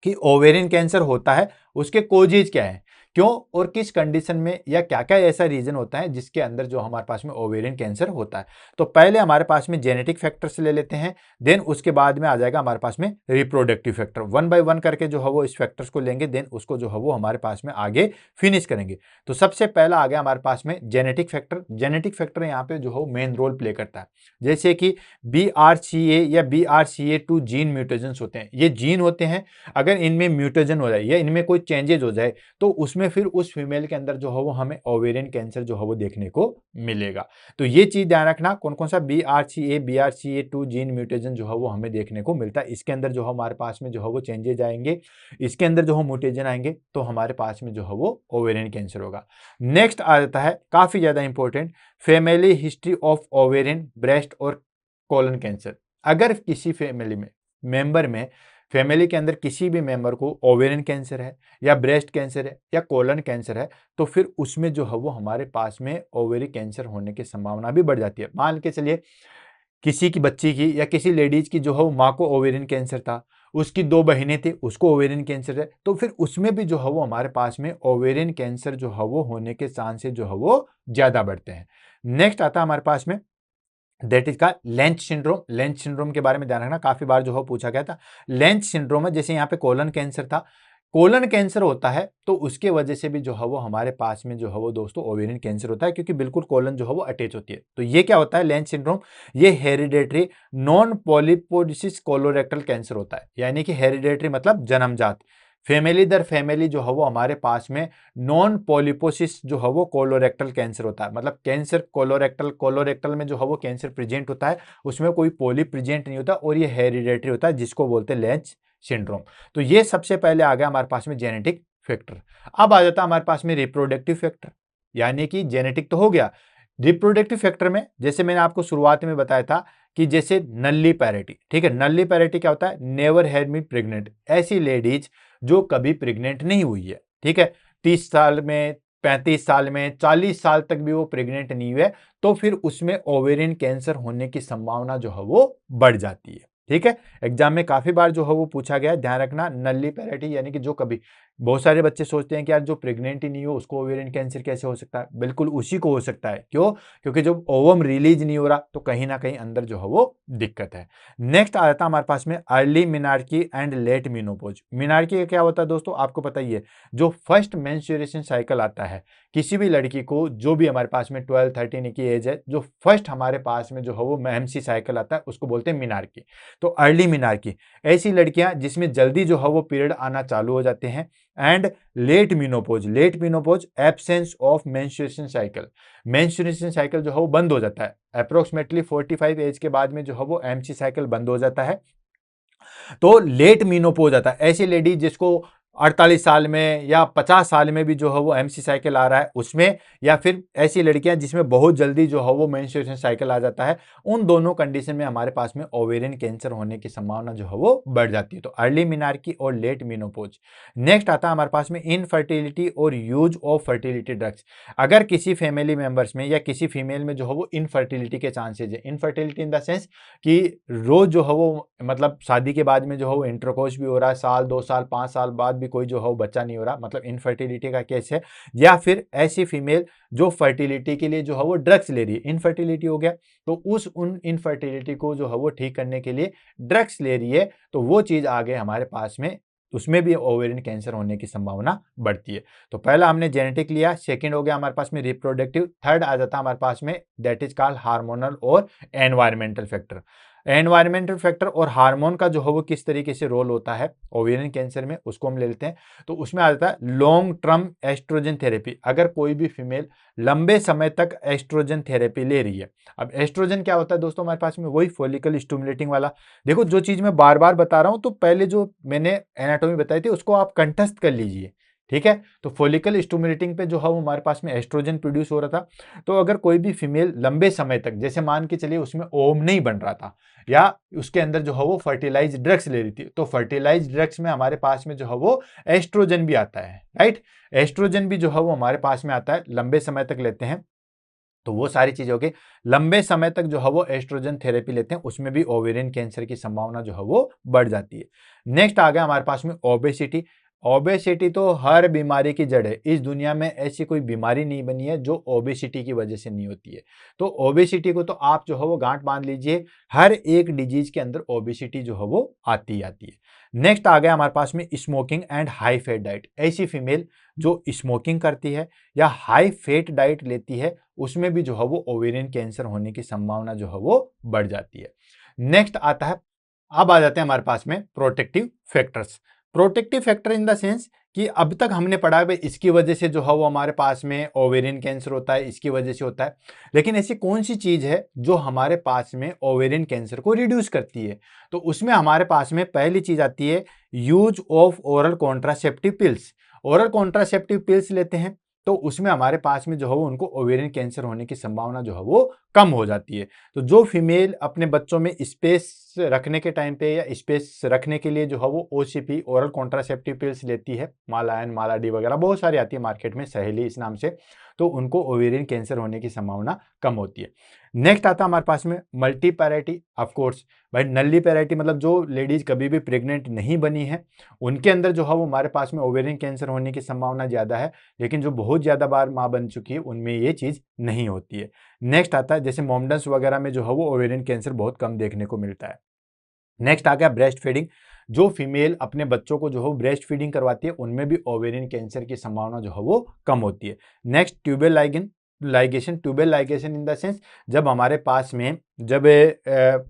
कि ओवेरियन कैंसर होता है उसके कोजेज क्या है, क्यों और किस कंडीशन में, या क्या क्या ऐसा रीजन होता है जिसके अंदर जो हमारे पास में ओवेरियन कैंसर होता है। तो पहले हमारे पास में जेनेटिक फैक्टर्स ले लेते हैं, देन उसके बाद में आ जाएगा हमारे पास में रिप्रोडक्टिव फैक्टर। 1 by 1 करके जो है वो इस फैक्टर्स को लेंगे, देन उसको जो है वो हमारे पास में आगे फिनिश करेंगे। तो सबसे पहला आ गया हमारे पास में जेनेटिक फैक्टर। जेनेटिक फैक्टर यहाँ पे जो है मेन रोल प्ले करता है, जैसे कि BRCA या BRCA2 जीन म्यूटेशंस होते हैं। ये जीन होते हैं, अगर इनमें म्यूटेशन हो जाए या इनमें कोई चेंजेज हो जाए तो उसमें फिर उस फीमेल के अंदर जो है वो हमें ओवेरियन कैंसर जो है वो देखने को मिलेगा। तो ये चीज ध्यान रखना, कौन कौन सा BRCA2 जीन म्यूटेशन जो है वो हमें देखने को मिलता है, इसके अंदर जो है हमारे पास में जो है वो चेंजेज आएंगे, इसके अंदर जो है म्यूटेशन आएंगे तो हमारे पास में जो है वो ओवेरियन कैंसर होगा। नेक्स्ट आ जाता है काफी ज्यादा important, family history of ovarian, breast और कोलन कैंसर। अगर किसी फैमिली में मेंबर में, फैमिली के अंदर किसी भी मेंबर को ओवेरियन कैंसर है या ब्रेस्ट कैंसर है या कोलन कैंसर है, तो फिर उसमें जो है वो हमारे पास में ओवेरी कैंसर होने की संभावना भी बढ़ जाती है। मान के चलिए किसी की बच्ची की या किसी लेडीज की जो है वो माँ को ओवेरियन कैंसर था, उसकी 2 बहनें थी, उसको ओवेरियन कैंसर है, तो फिर उसमें भी जो है वो हमारे पास में ओवेरियन कैंसर जो है वो होने के चांसेस जो है वो ज्यादा बढ़ते हैं। नेक्स्ट आता है हमारे पास में दैट इज का लेंच सिंड्रोम। लेंच सिंड्रोम के बारे में ध्यान रखना, काफी बार जो है पूछा गया था। लेंच सिंड्रोम है, जैसे यहाँ पे कोलन कैंसर था, कोलन कैंसर होता है तो उसके वजह से भी जो है वो हमारे पास में जो है वो दोस्तों ओवेरियन कैंसर होता है, क्योंकि बिल्कुल कोलन जो है वो अटैच होती है। तो ये क्या होता है लेंच सिंड्रोम, ये हेरिडेटरी नॉन पॉलीपोडिसिस कोलोरेक्टल कैंसर होता है, यानी कि हेरिडेटरी मतलब जन्मजात, फैमिली दर फैमिली जो है वो हमारे पास में नॉन पॉलीपोसिस जो है वो कोलोरेक्टल कैंसर होता है, मतलब कैंसर कोलोरेक्टल में जो है वो कैंसर प्रेजेंट होता है, उसमें कोई पॉली प्रेजेंट नहीं होता और ये हेरिडेटरी होता है, जिसको बोलते हैं लेंच सिंड्रोम। तो ये सबसे पहले आ गया हमारे पास में जेनेटिक फैक्टर। अब आ जाता है हमारे पास में रिप्रोडक्टिव फैक्टर, यानी कि जेनेटिक तो हो गया, रिप्रोडक्टिव फैक्टर में जैसे मैंने आपको शुरुआत में बताया था कि जैसे नल्ली पैरिटी, ठीक है, नल्ली पैरिटी क्या होता है, नेवर हैड बीन प्रेग्नेंट, ऐसी लेडीज जो कभी प्रेग्नेंट नहीं हुई है, ठीक है, 30 साल में, 35 साल में, 40 साल तक भी वो प्रेग्नेंट नहीं हुए, तो फिर उसमें ओवेरियन कैंसर होने की संभावना जो है वो बढ़ जाती है। ठीक है, एग्जाम में काफी बार जो है वो पूछा गया है, ध्यान रखना, नल्ली पैरिटी यानी कि जो कभी, बहुत सारे बच्चे सोचते हैं कि यार जो प्रेग्नेंट ही नहीं हो उसको ओवेरियन कैंसर कैसे हो सकता है, बिल्कुल उसी को हो सकता है। क्यों? क्योंकि जब ओवम रिलीज नहीं हो रहा तो कहीं ना कहीं अंदर जो है वो दिक्कत है। नेक्स्ट आ जाता है हमारे पास में early menarche and late menopause. Menarche क्या होता है दोस्तों, आपको पता ही है, जो फर्स्ट मेंस्ट्रुएशन साइकिल आता है किसी भी लड़की को, जो भी हमारे पास में 12-13 की एज है, जो फर्स्ट हमारे पास में जो है वो एमसी साइकिल आता है उसको बोलते हैं मिनार्की। तो अर्ली मिनार्की ऐसी लड़कियां जिसमें जल्दी जो है वो पीरियड आना चालू हो जाते हैं। And late menopause, late menopause absence of menstruation cycle, menstruation cycle जो है वो बंद हो जाता है अप्रोक्सीमेटली 45 एज के बाद में जो है वो एमसी साइकिल बंद हो जाता है, तो लेट मीनोपोज आता है। ऐसी लेडी जिसको 48 साल में या 50 साल में भी जो है वो एमसी साइकिल आ रहा है उसमें, या फिर ऐसी लड़कियां जिसमें बहुत जल्दी जो है वो मेंस्ट्रुएशन साइकिल आ जाता है, उन दोनों कंडीशन में हमारे पास में ओवेरियन कैंसर होने की संभावना जो है वो बढ़ जाती है। तो अर्ली मिनार्की और लेट मीनोपोज। नेक्स्ट आता है हमारे पास में इनफर्टिलिटी और यूज ऑफ फर्टिलिटी ड्रग्स। अगर किसी फैमिली मेंबर्स में या किसी फीमेल में जो है वो इनफर्टिलिटी के चांसेज है, इनफर्टिलिटी इन द सेंस कि रोज जो है वो, मतलब शादी के बाद में जो है वो इंटरकोर्स भी हो रहा है, साल 2 साल 5 साल बाद भी कोई जो है वो बच्चा नहीं हो रहा, मतलब इनफर्टिलिटी का केस है। या फिर ऐसी फीमेल जो फर्टिलिटी के लिए जो है वो ड्रग्स ले रही है, इनफर्टिलिटी हो गया, तो उन इनफर्टिलिटी को जो है वो ठीक करने के लिए ड्रग्स ले रही है, तो वो चीज आगे हमारे पास में, उसमें भी ओवेरियन कैंसर होने की संभावना बढ़ती है। तो पहला हमने जेनेटिक लिया, सेकंड हो गया हमारे पास में रिप्रोडक्टिव, थर्ड आ जाता है हमारे पास में दैट इज कॉल्ड हार्मोनल और एनवायरमेंटल फैक्टर। एनवायरमेंटल फैक्टर और हार्मोन का जो है वो किस तरीके से रोल होता है ओवेरियन कैंसर में, उसको हम ले लेते हैं। तो उसमें आ जाता है लॉन्ग टर्म एस्ट्रोजन थेरेपी। अगर कोई भी फीमेल लंबे समय तक एस्ट्रोजन थेरेपी ले रही है, अब एस्ट्रोजन क्या होता है दोस्तों हमारे पास में, वही फॉलिकल स्टिमुलेटिंग वाला। देखो जो चीज मैं बार बार बता रहा हूं, तो पहले जो मैंने एनाटॉमी बताई थी उसको आप कंठस्थ कर लीजिए, ठीक है। तो फॉलिकल स्टिमुलेटिंग पे जो है वो हमारे पास में एस्ट्रोजन प्रोड्यूस हो रहा था। तो अगर कोई भी फीमेल लंबे समय तक, जैसे मान के चलिए उसमें ओम नहीं बन रहा था, या उसके अंदर जो है वो फर्टिलाइज ड्रग्स ले रही थी, तो फर्टिलाइज ड्रग्स में हमारे पास में जो है वो एस्ट्रोजन भी आता है, राइट। एस्ट्रोजन भी जो है वो हमारे पास में आता है, लंबे समय तक लेते हैं, तो वो सारी चीजें हो गई। लंबे समय तक जो है वो एस्ट्रोजन थेरेपी लेते हैं, उसमें भी ओवेरियन कैंसर की संभावना जो है वो बढ़ जाती है। नेक्स्ट आ गया हमारे पास में ओबेसिटी। ओबेसिटी तो हर बीमारी की जड़ है, इस दुनिया में ऐसी कोई बीमारी नहीं बनी है जो ओबेसिटी की वजह से नहीं होती है। तो ओबेसिटी को तो आप जो है वो गांठ बांध लीजिए, हर एक डिजीज के अंदर ओबेसिटी जो है वो आती है। नेक्स्ट आ गया हमारे पास में smoking and high fat diet. ऐसी फीमेल जो स्मोकिंग करती है या हाई फैट डाइट लेती है, उसमें भी जो है वो ओवेरियन कैंसर होने की संभावना जो है वो बढ़ जाती है। नेक्स्ट आता है, अब आ जाते हैं हमारे पास में protective factors. Protective factor in the sense कि अब तक हमने पढ़ा है इसकी वजह से जो है वो हमारे पास में ओवेरियन कैंसर होता है, इसकी वजह से होता है, लेकिन ऐसी कौन सी चीज है जो हमारे पास में ओवेरियन कैंसर को रिड्यूस करती है? तो उसमें हमारे पास में पहली चीज आती है use of oral contraceptive pills. Oral contraceptive pills लेते हैं तो उसमें हमारे पास में जो है वो उनको ओवेरियन कैंसर होने की संभावना जो है वो कम हो जाती है। तो जो फीमेल अपने बच्चों में स्पेस रखने के टाइम पे या स्पेस रखने के लिए जो है वो ओसीपी ओरल कॉन्ट्रासेप्टिव पिल्स लेती है, माला एन, माला डी वगैरह बहुत सारी आती है मार्केट में, सहेली इस नाम से, तो उनको ओवेरियन कैंसर होने की संभावना कम होती है। नेक्स्ट आता है हमारे पास में मल्टी पैराइटी। ऑफ कोर्स भाई नल्ली पैराइटी मतलब जो लेडीज कभी भी प्रेग्नेंट नहीं बनी है उनके अंदर जो है वो हमारे पास में ओवेरियन कैंसर होने की संभावना ज़्यादा है, लेकिन जो बहुत ज़्यादा बार माँ बन चुकी है उनमें ये चीज़ नहीं होती है। नेक्स्ट आता है जैसे मोमडन्स वगैरह में जो है वो ओवेरियन कैंसर बहुत कम देखने को मिलता है। नेक्स्ट आ गया ब्रेस्ट फीडिंग। जो फीमेल अपने बच्चों को जो है ब्रेस्ट फीडिंग करवाती है उनमें भी ओवेरियन कैंसर की संभावना जो है वो कम होती है। Next tubal ligation. Tubal ligation in the sense जब हमारे पास में जब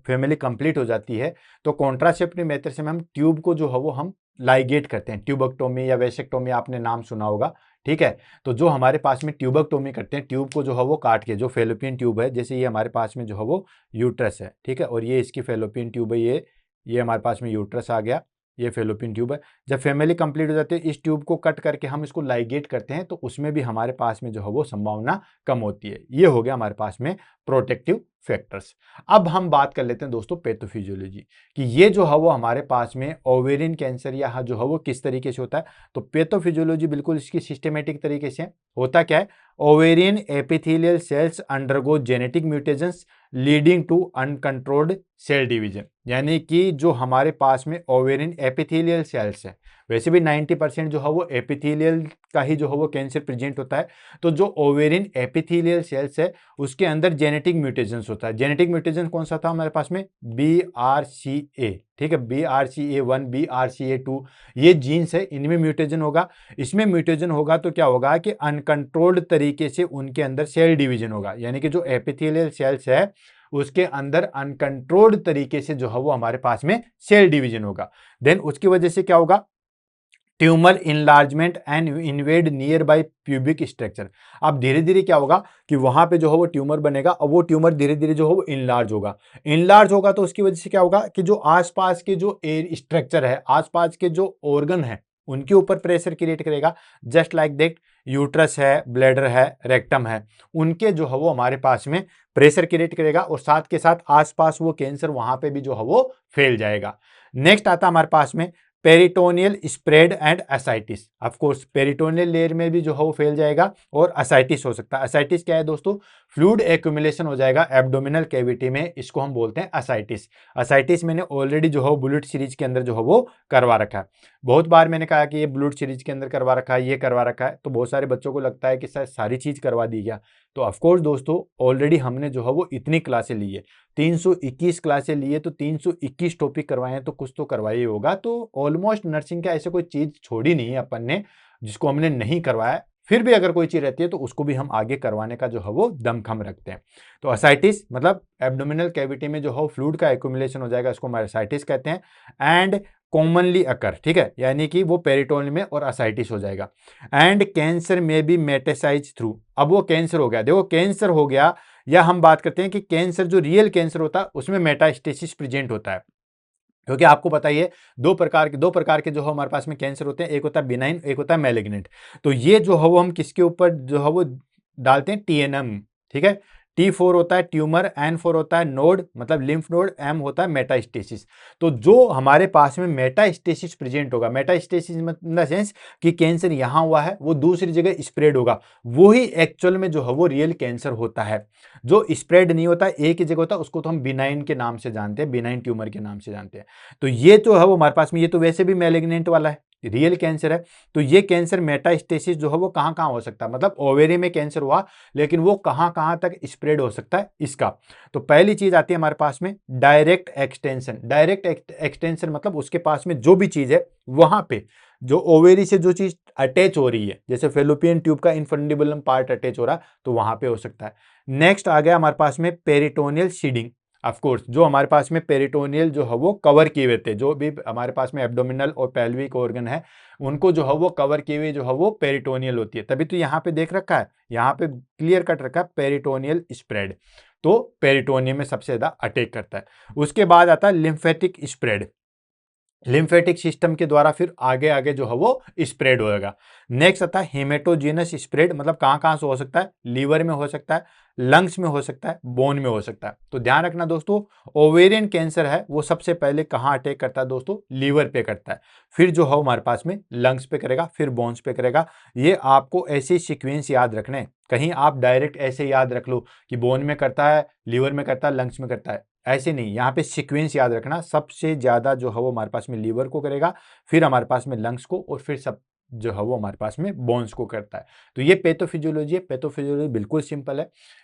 फैमिली कंप्लीट हो जाती है तो कॉन्ट्रासेप्टिव मेथड से हम ट्यूब को जो है वो हम लाइगेट करते हैं। ट्यूबेक्टोमी या वेसेक्टोमी आपने नाम सुना होगा, ठीक है। तो जो हमारे पास में ट्यूबेक्टोमी करते हैं, ट्यूब को जो है वो काट के, जो फेलोपियन ट्यूब है, जैसे ये हमारे पास में जो है वो यूट्रस है, ठीक है, और ये इसकी फेलोपियन ट्यूब है, ये हमारे पास में यूट्रस आ गया, ये फेलोपियन ट्यूब है। जब फैमिली कंप्लीट हो जाती है इस ट्यूब को कट करके हम इसको लाइगेट करते हैं तो उसमें भी हमारे पास में जो है वो संभावना कम होती है। ये हो गया हमारे पास में प्रोटेक्टिव फैक्टर्स। अब हम बात कर लेते हैं दोस्तों पैथोफिजियोलॉजी कि ये जो है वो हमारे पास में ओवेरियन कैंसर या जो है वो किस तरीके से होता है। तो पैथोफिजियोलॉजी बिल्कुल इसकी सिस्टमेटिक तरीके से होता क्या है, ovarian epithelial cells undergo genetic mutations leading to uncontrolled cell division. यानी कि जो हमारे पास में ओवेरियन एपिथेलियल सेल्स है, वैसे भी 90% जो है वो एपिथेलियल का ही जो है वो कैंसर प्रेजेंट होता है। तो जो ओवेरियन एपिथेलियल सेल्स है उसके अंदर जेनेटिक म्यूटेशंस होता है। जेनेटिक म्यूटेशन कौन सा था हमारे पास में, BRCA, ठीक है, BRCA1 BRCA2 ये जीन्स है, इनमें म्यूटेशन होगा। इसमें म्यूटेशन होगा तो क्या होगा कि अनकंट्रोल्ड तरीके से उनके अंदर सेल डिवीजन होगा। यानी कि जो एपिथेलियल सेल्स है उसके अंदर अनकंट्रोल्ड तरीके से जो है वो हमारे पास में सेल डिवीजन होगा। देन उसकी वजह से क्या होगा, tumour enlargement and invade near by pubic structure. अब धीरे धीरे क्या होगा कि वहां पे जो है वो ट्यूमर बनेगा और वो ट्यूमर धीरे धीरे जो है वो इनलार्ज होगा। इनलार्ज होगा तो उसकी वजह से क्या होगा कि जो आसपास के जो स्ट्रक्चर है, आसपास के जो ऑर्गन है उनके ऊपर प्रेशर क्रिएट करेगा। जस्ट लाइक दैट यूट्रस है, ब्लैडर है, रेक्टम है, उनके जो है वो हमारे पास में प्रेशर क्रिएट करेगा और साथ के साथ आसपास वो कैंसर वहां पे भी जो है वो फैल जाएगा। नेक्स्ट आता हमारे पास में peritoneal spread and ascites. Of course peritoneal layer में भी जो है वो फैल जाएगा और एसाइटिस हो सकता है। एसाइटिस क्या है दोस्तों, फ्लूइड एक्यूमुलेशन हो जाएगा एब्डोमिनल कैविटी में, इसको हम बोलते हैं एसाइटिस। एसाइटिस मैंने ऑलरेडी जो है बुलेट सीरीज के अंदर जो है वो करवा रखा है। बहुत बार मैंने कहा कि ये बुलेट सीरीज के अंदर करवा रखा है, ये करवा रखा है, तो बहुत सारे बच्चों को लगता है कि सर सारी चीज करवा दी गया। तो ऑफकोर्स दोस्तों ऑलरेडी हमने जो है वो इतनी क्लासें ली है, 321 क्लासें लिए, तो 321 टॉपिक करवाए हैं तो कुछ तो करवाई होगा। तो ऑलमोस्ट नर्सिंग का ऐसे कोई चीज छोड़ी नहीं है अपन ने जिसको हमने नहीं करवाया। फिर भी अगर कोई चीज रहती है तो उसको भी हम आगे करवाने का जो है वो दमखम रखते हैं। तो असाइटिस मतलब एब्डोमिनल कैविटी में जो है फ्लूइड का एक्यूमुलेशन हो जाएगा, इसको हम असाइटिस कहते हैं। एंड कॉमनली अकर, ठीक है, यानी कि वो पेरिटोनियम में और असाइटिस हो जाएगा। एंड कैंसर में भी मेटासाइज थ्रू। अब वो कैंसर हो गया, देखो कैंसर हो गया, या हम बात करते हैं कि कैंसर जो रियल कैंसर होता है उसमें मेटास्टेसिस प्रेजेंट होता है। क्योंकि आपको पता ही है दो प्रकार के जो है हमारे पास में कैंसर होते हैं, एक होता है बिनाइन, एक होता है मैलिग्नेंट। तो ये जो है वो हम किसके ऊपर जो है वो डालते हैं, TNM, ठीक है। T4 होता है ट्यूमर, N4 होता है नोड मतलब लिम्फ नोड, M होता है मेटास्टेसिस। तो जो हमारे पास में मेटास्टेसिस प्रेजेंट होगा, मेटास्टेसिस इन द सेंस कि कैंसर यहां हुआ है वो दूसरी जगह स्प्रेड होगा, वो ही एक्चुअल में जो है वो रियल कैंसर होता है। जो स्प्रेड नहीं होता एक ही जगह होता है उसको तो हम बिनाइन के नाम से जानते हैं, बिनाइन ट्यूमर के नाम से जानते हैं। तो ये तो है वो हमारे पास में, ये तो वैसे भी मैलिग्नेंट वाला है, रियल कैंसर है। तो ये कैंसर मेटास्टेसिस जो है वो कहां कहां हो सकता है, मतलब ओवेरी में कैंसर हुआ लेकिन वो कहां कहां तक स्प्रेड हो सकता है इसका। तो पहली चीज आती है हमारे पास में डायरेक्ट एक्सटेंशन। डायरेक्ट एक्सटेंशन मतलब उसके पास में जो भी चीज है वहां पे जो ओवेरी से जो चीज अटैच हो रही है, जैसे फेलोपियन ट्यूब का इनफंडिबुलम पार्ट अटैच हो रहा है तो वहां पे हो सकता है। नेक्स्ट आ गया हमारे पास में पेरिटोनियल सीडिंग। ऑफ कोर्स जो हमारे पास में पेरिटोनियल जो है वो कवर किए हुए थे, जो भी हमारे पास में एब्डोमिनल और पेल्विक ऑर्गन है उनको जो है वो कवर किए हुए जो है वो पेरिटोनियल होती है। तभी तो यहाँ पे देख रखा है, यहाँ पे क्लियर कट रखा है पेरिटोनियल स्प्रेड। तो पेरिटोनियम में सबसे ज्यादा अटैक करता है। उसके बाद आता है लिम्फेटिक स्प्रेड। लिम्फेटिक सिस्टम के द्वारा फिर आगे आगे जो है वो स्प्रेड होएगा। नेक्स्ट आता है हेमेटोजेनस स्प्रेड, मतलब कहां कहां से हो सकता है, लीवर में हो सकता है, लंग्स में हो सकता है, बोन में हो सकता है। तो ध्यान रखना दोस्तों, ओवेरियन कैंसर है वो सबसे पहले कहां अटैक करता है दोस्तों, लीवर पे करता है, फिर जो है हमारे पास में लंग्स पे करेगा, फिर बोन्स पे करेगा। ये आपको ऐसे सीक्वेंस याद रखने, कहीं आप डायरेक्ट ऐसे याद रख लो कि बोन में करता है, लीवर में करता है, लंग्स में करता है, ऐसे नहीं। यहाँ पे सीक्वेंस याद रखना, सबसे ज्यादा जो है वो हमारे पास में लीवर को करेगा, फिर हमारे पास में लंग्स को, और फिर सब जो है वो हमारे पास में बोन्स को करता है। तो ये पैथोफिजियोलॉजी है। पैथोफिजियोलॉजी बिल्कुल सिंपल है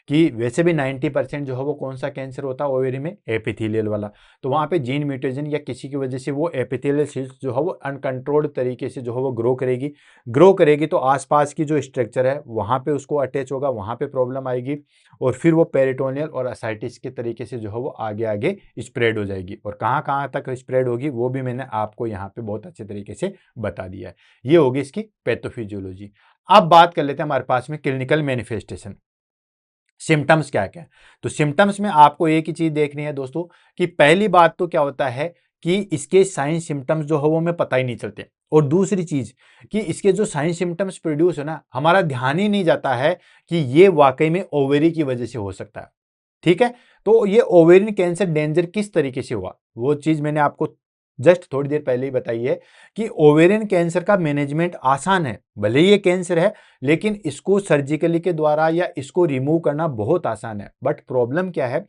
कि वैसे भी 90% जो है वो कौन सा कैंसर होता है ओवेरी में, एपिथेलियल वाला। तो वहाँ पे जीन म्यूटेशन या किसी की वजह से वो एपिथेलियल सेल्स जो है वो अनकंट्रोल्ड तरीके से जो है वो ग्रो करेगी तो आसपास की जो स्ट्रक्चर है वहाँ पे उसको अटैच होगा, वहाँ पे प्रॉब्लम आएगी, और फिर वो पेरिटोनियल और असाइटिस के तरीके से जो है वो आगे आगे स्प्रेड हो जाएगी। और कहाँ कहाँ तक स्प्रेड होगी वो भी मैंने आपको यहाँ पे बहुत अच्छे तरीके से बता दिया है। ये होगी इसकी पैथोफिजियोलॉजी। अब बात कर लेते हैं हमारे पास में क्लिनिकल मैनिफेस्टेशन, सिम्टम्स क्या क्या है। तो सिम्टम्स में आपको एक ही चीज देखनी है दोस्तों कि पहली बात तो क्या होता है कि इसके साइन सिम्टम्स जो है वो हमें पता ही नहीं चलते, और दूसरी चीज कि इसके जो साइन सिम्टम्स प्रोड्यूस है ना, हमारा ध्यान ही नहीं जाता है कि ये वाकई में ओवेरी की वजह से हो सकता है। ठीक है, तो ये ओवेरियन कैंसर डेंजर किस तरीके से हुआ, वो चीज मैंने आपको जस्ट थोड़ी देर पहले ही बताई है कि ओवेरियन कैंसर का मैनेजमेंट आसान है। भले ही ये कैंसर है लेकिन इसको सर्जिकली के द्वारा या इसको रिमूव करना बहुत आसान है। बट प्रॉब्लम क्या है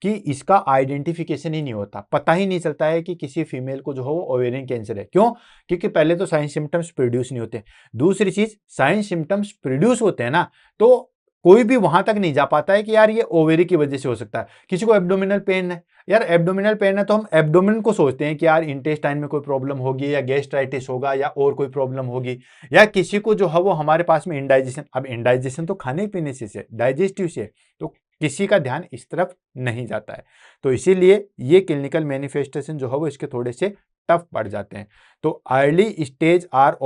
कि इसका आइडेंटिफिकेशन ही नहीं होता, पता ही नहीं चलता है कि किसी फीमेल को जो हो वो ओवेरियन कैंसर है। क्यों? क्योंकि पहले तो साइन सिम्टम्स प्रोड्यूस नहीं होते, दूसरी चीज साइन सिम्टम्स प्रोड्यूस होते हैं ना तो कोई भी वहां तक नहीं जा पाता है कि यार ये ओवेरी की वजह से हो सकता है। किसी को एब्डोमिनल पेन है, यार एब्डोमिनल पेन है तो हम एब्डोमिन को सोचते हैं कि यार इंटेस्टाइन में कोई प्रॉब्लम होगी या गैस्ट्राइटिस होगा या और कोई प्रॉब्लम होगी, या किसी को जो है वो हमारे पास में इंडाइजेशन, अब इंडाइजेशन तो खाने पीने से डाइजेस्टिव से, तो किसी का ध्यान इस तरफ नहीं जाता है। तो इसीलिए ये क्लिनिकल मैनिफेस्टेशन जो है वो इसके थोड़े से टफ पड़ जाते हैं। तो early stage are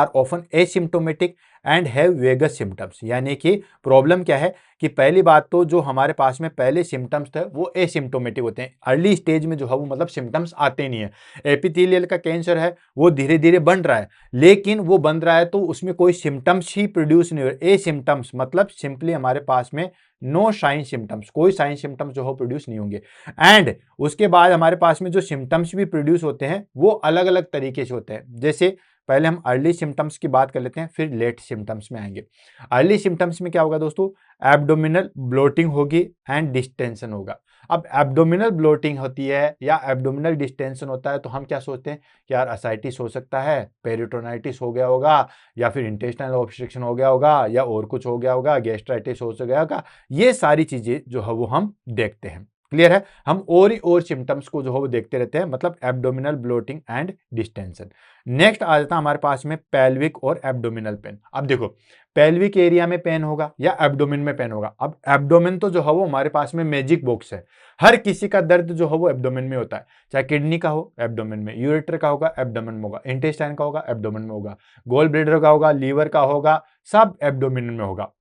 often asymptomatic and have vague symptoms. यानी कि प्रॉब्लम क्या है कि पहली बात तो जो हमारे पास में पहले सिम्टम्स थे वो एसिम्टोमेटिक होते हैं, अर्ली स्टेज में जो है वो मतलब सिम्टम्स आते नहीं है। एपिथेलियल का कैंसर है वो धीरे धीरे बन रहा है, लेकिन वो बन रहा है तो उसमें कोई सिम्टम्स ही प्रोड्यूस नहीं हो रहे। ए सिम्टम्स मतलब सिंपली हमारे पास में नो साइन सिम्टम्स, कोई साइन सिम्टम्स जो हो प्रोड्यूस नहीं होंगे। एंड उसके बाद हमारे पास में जो सिम्टम्स भी प्रोड्यूस होते हैं वो अलग अलग तरीके से होते हैं। जैसे पहले हम अर्ली सिम्टम्स की बात कर लेते हैं, फिर लेट सिम्टम्स में आएंगे। अर्ली सिम्टम्स में क्या होगा दोस्तों, एब्डोमिनल ब्लोटिंग होगी एंड डिस्टेंशन होगा। अब एब्डोमिनल ब्लोटिंग होती है या एब्डोमिनल डिस्टेंशन होता है तो हम क्या सोचते हैं कि यार असाइटिस हो सकता है, पेरिटोनाइटिस हो गया होगा, या फिर इंटेस्टाइनल ऑब्स्ट्रक्शन हो गया होगा, या और कुछ हो गया होगा, गैस्ट्राइटिस हो गया होगा। ये सारी चीजें जो है वो हम देखते हैं। क्लियर है, हम और ही और सिम्टम्स को जो है वो देखते रहते हैं, मतलब abdominal bloating and distension. Next आ जाता है हमारे पास में पेल्विक और एब्डोमिनल पेन। अब देखो पेल्विक एरिया में पेन होगा या एब्डोमिन में पेन होगा। अब एब्डोमिन तो जो है वो हमारे पास में मैजिक बॉक्स है, हर किसी का दर्द जो है वो एब्डोमिन में होता है, चाहे किडनी का हो एब्डोमिन में, यूरेटर का होगा एब्डोमिन में होगा, इंटेस्टाइन का होगा एब्डोमिन में होगा, गोल ब्लैडर का होगा, लीवर का होगा, सब एब्डोमिन में होगा।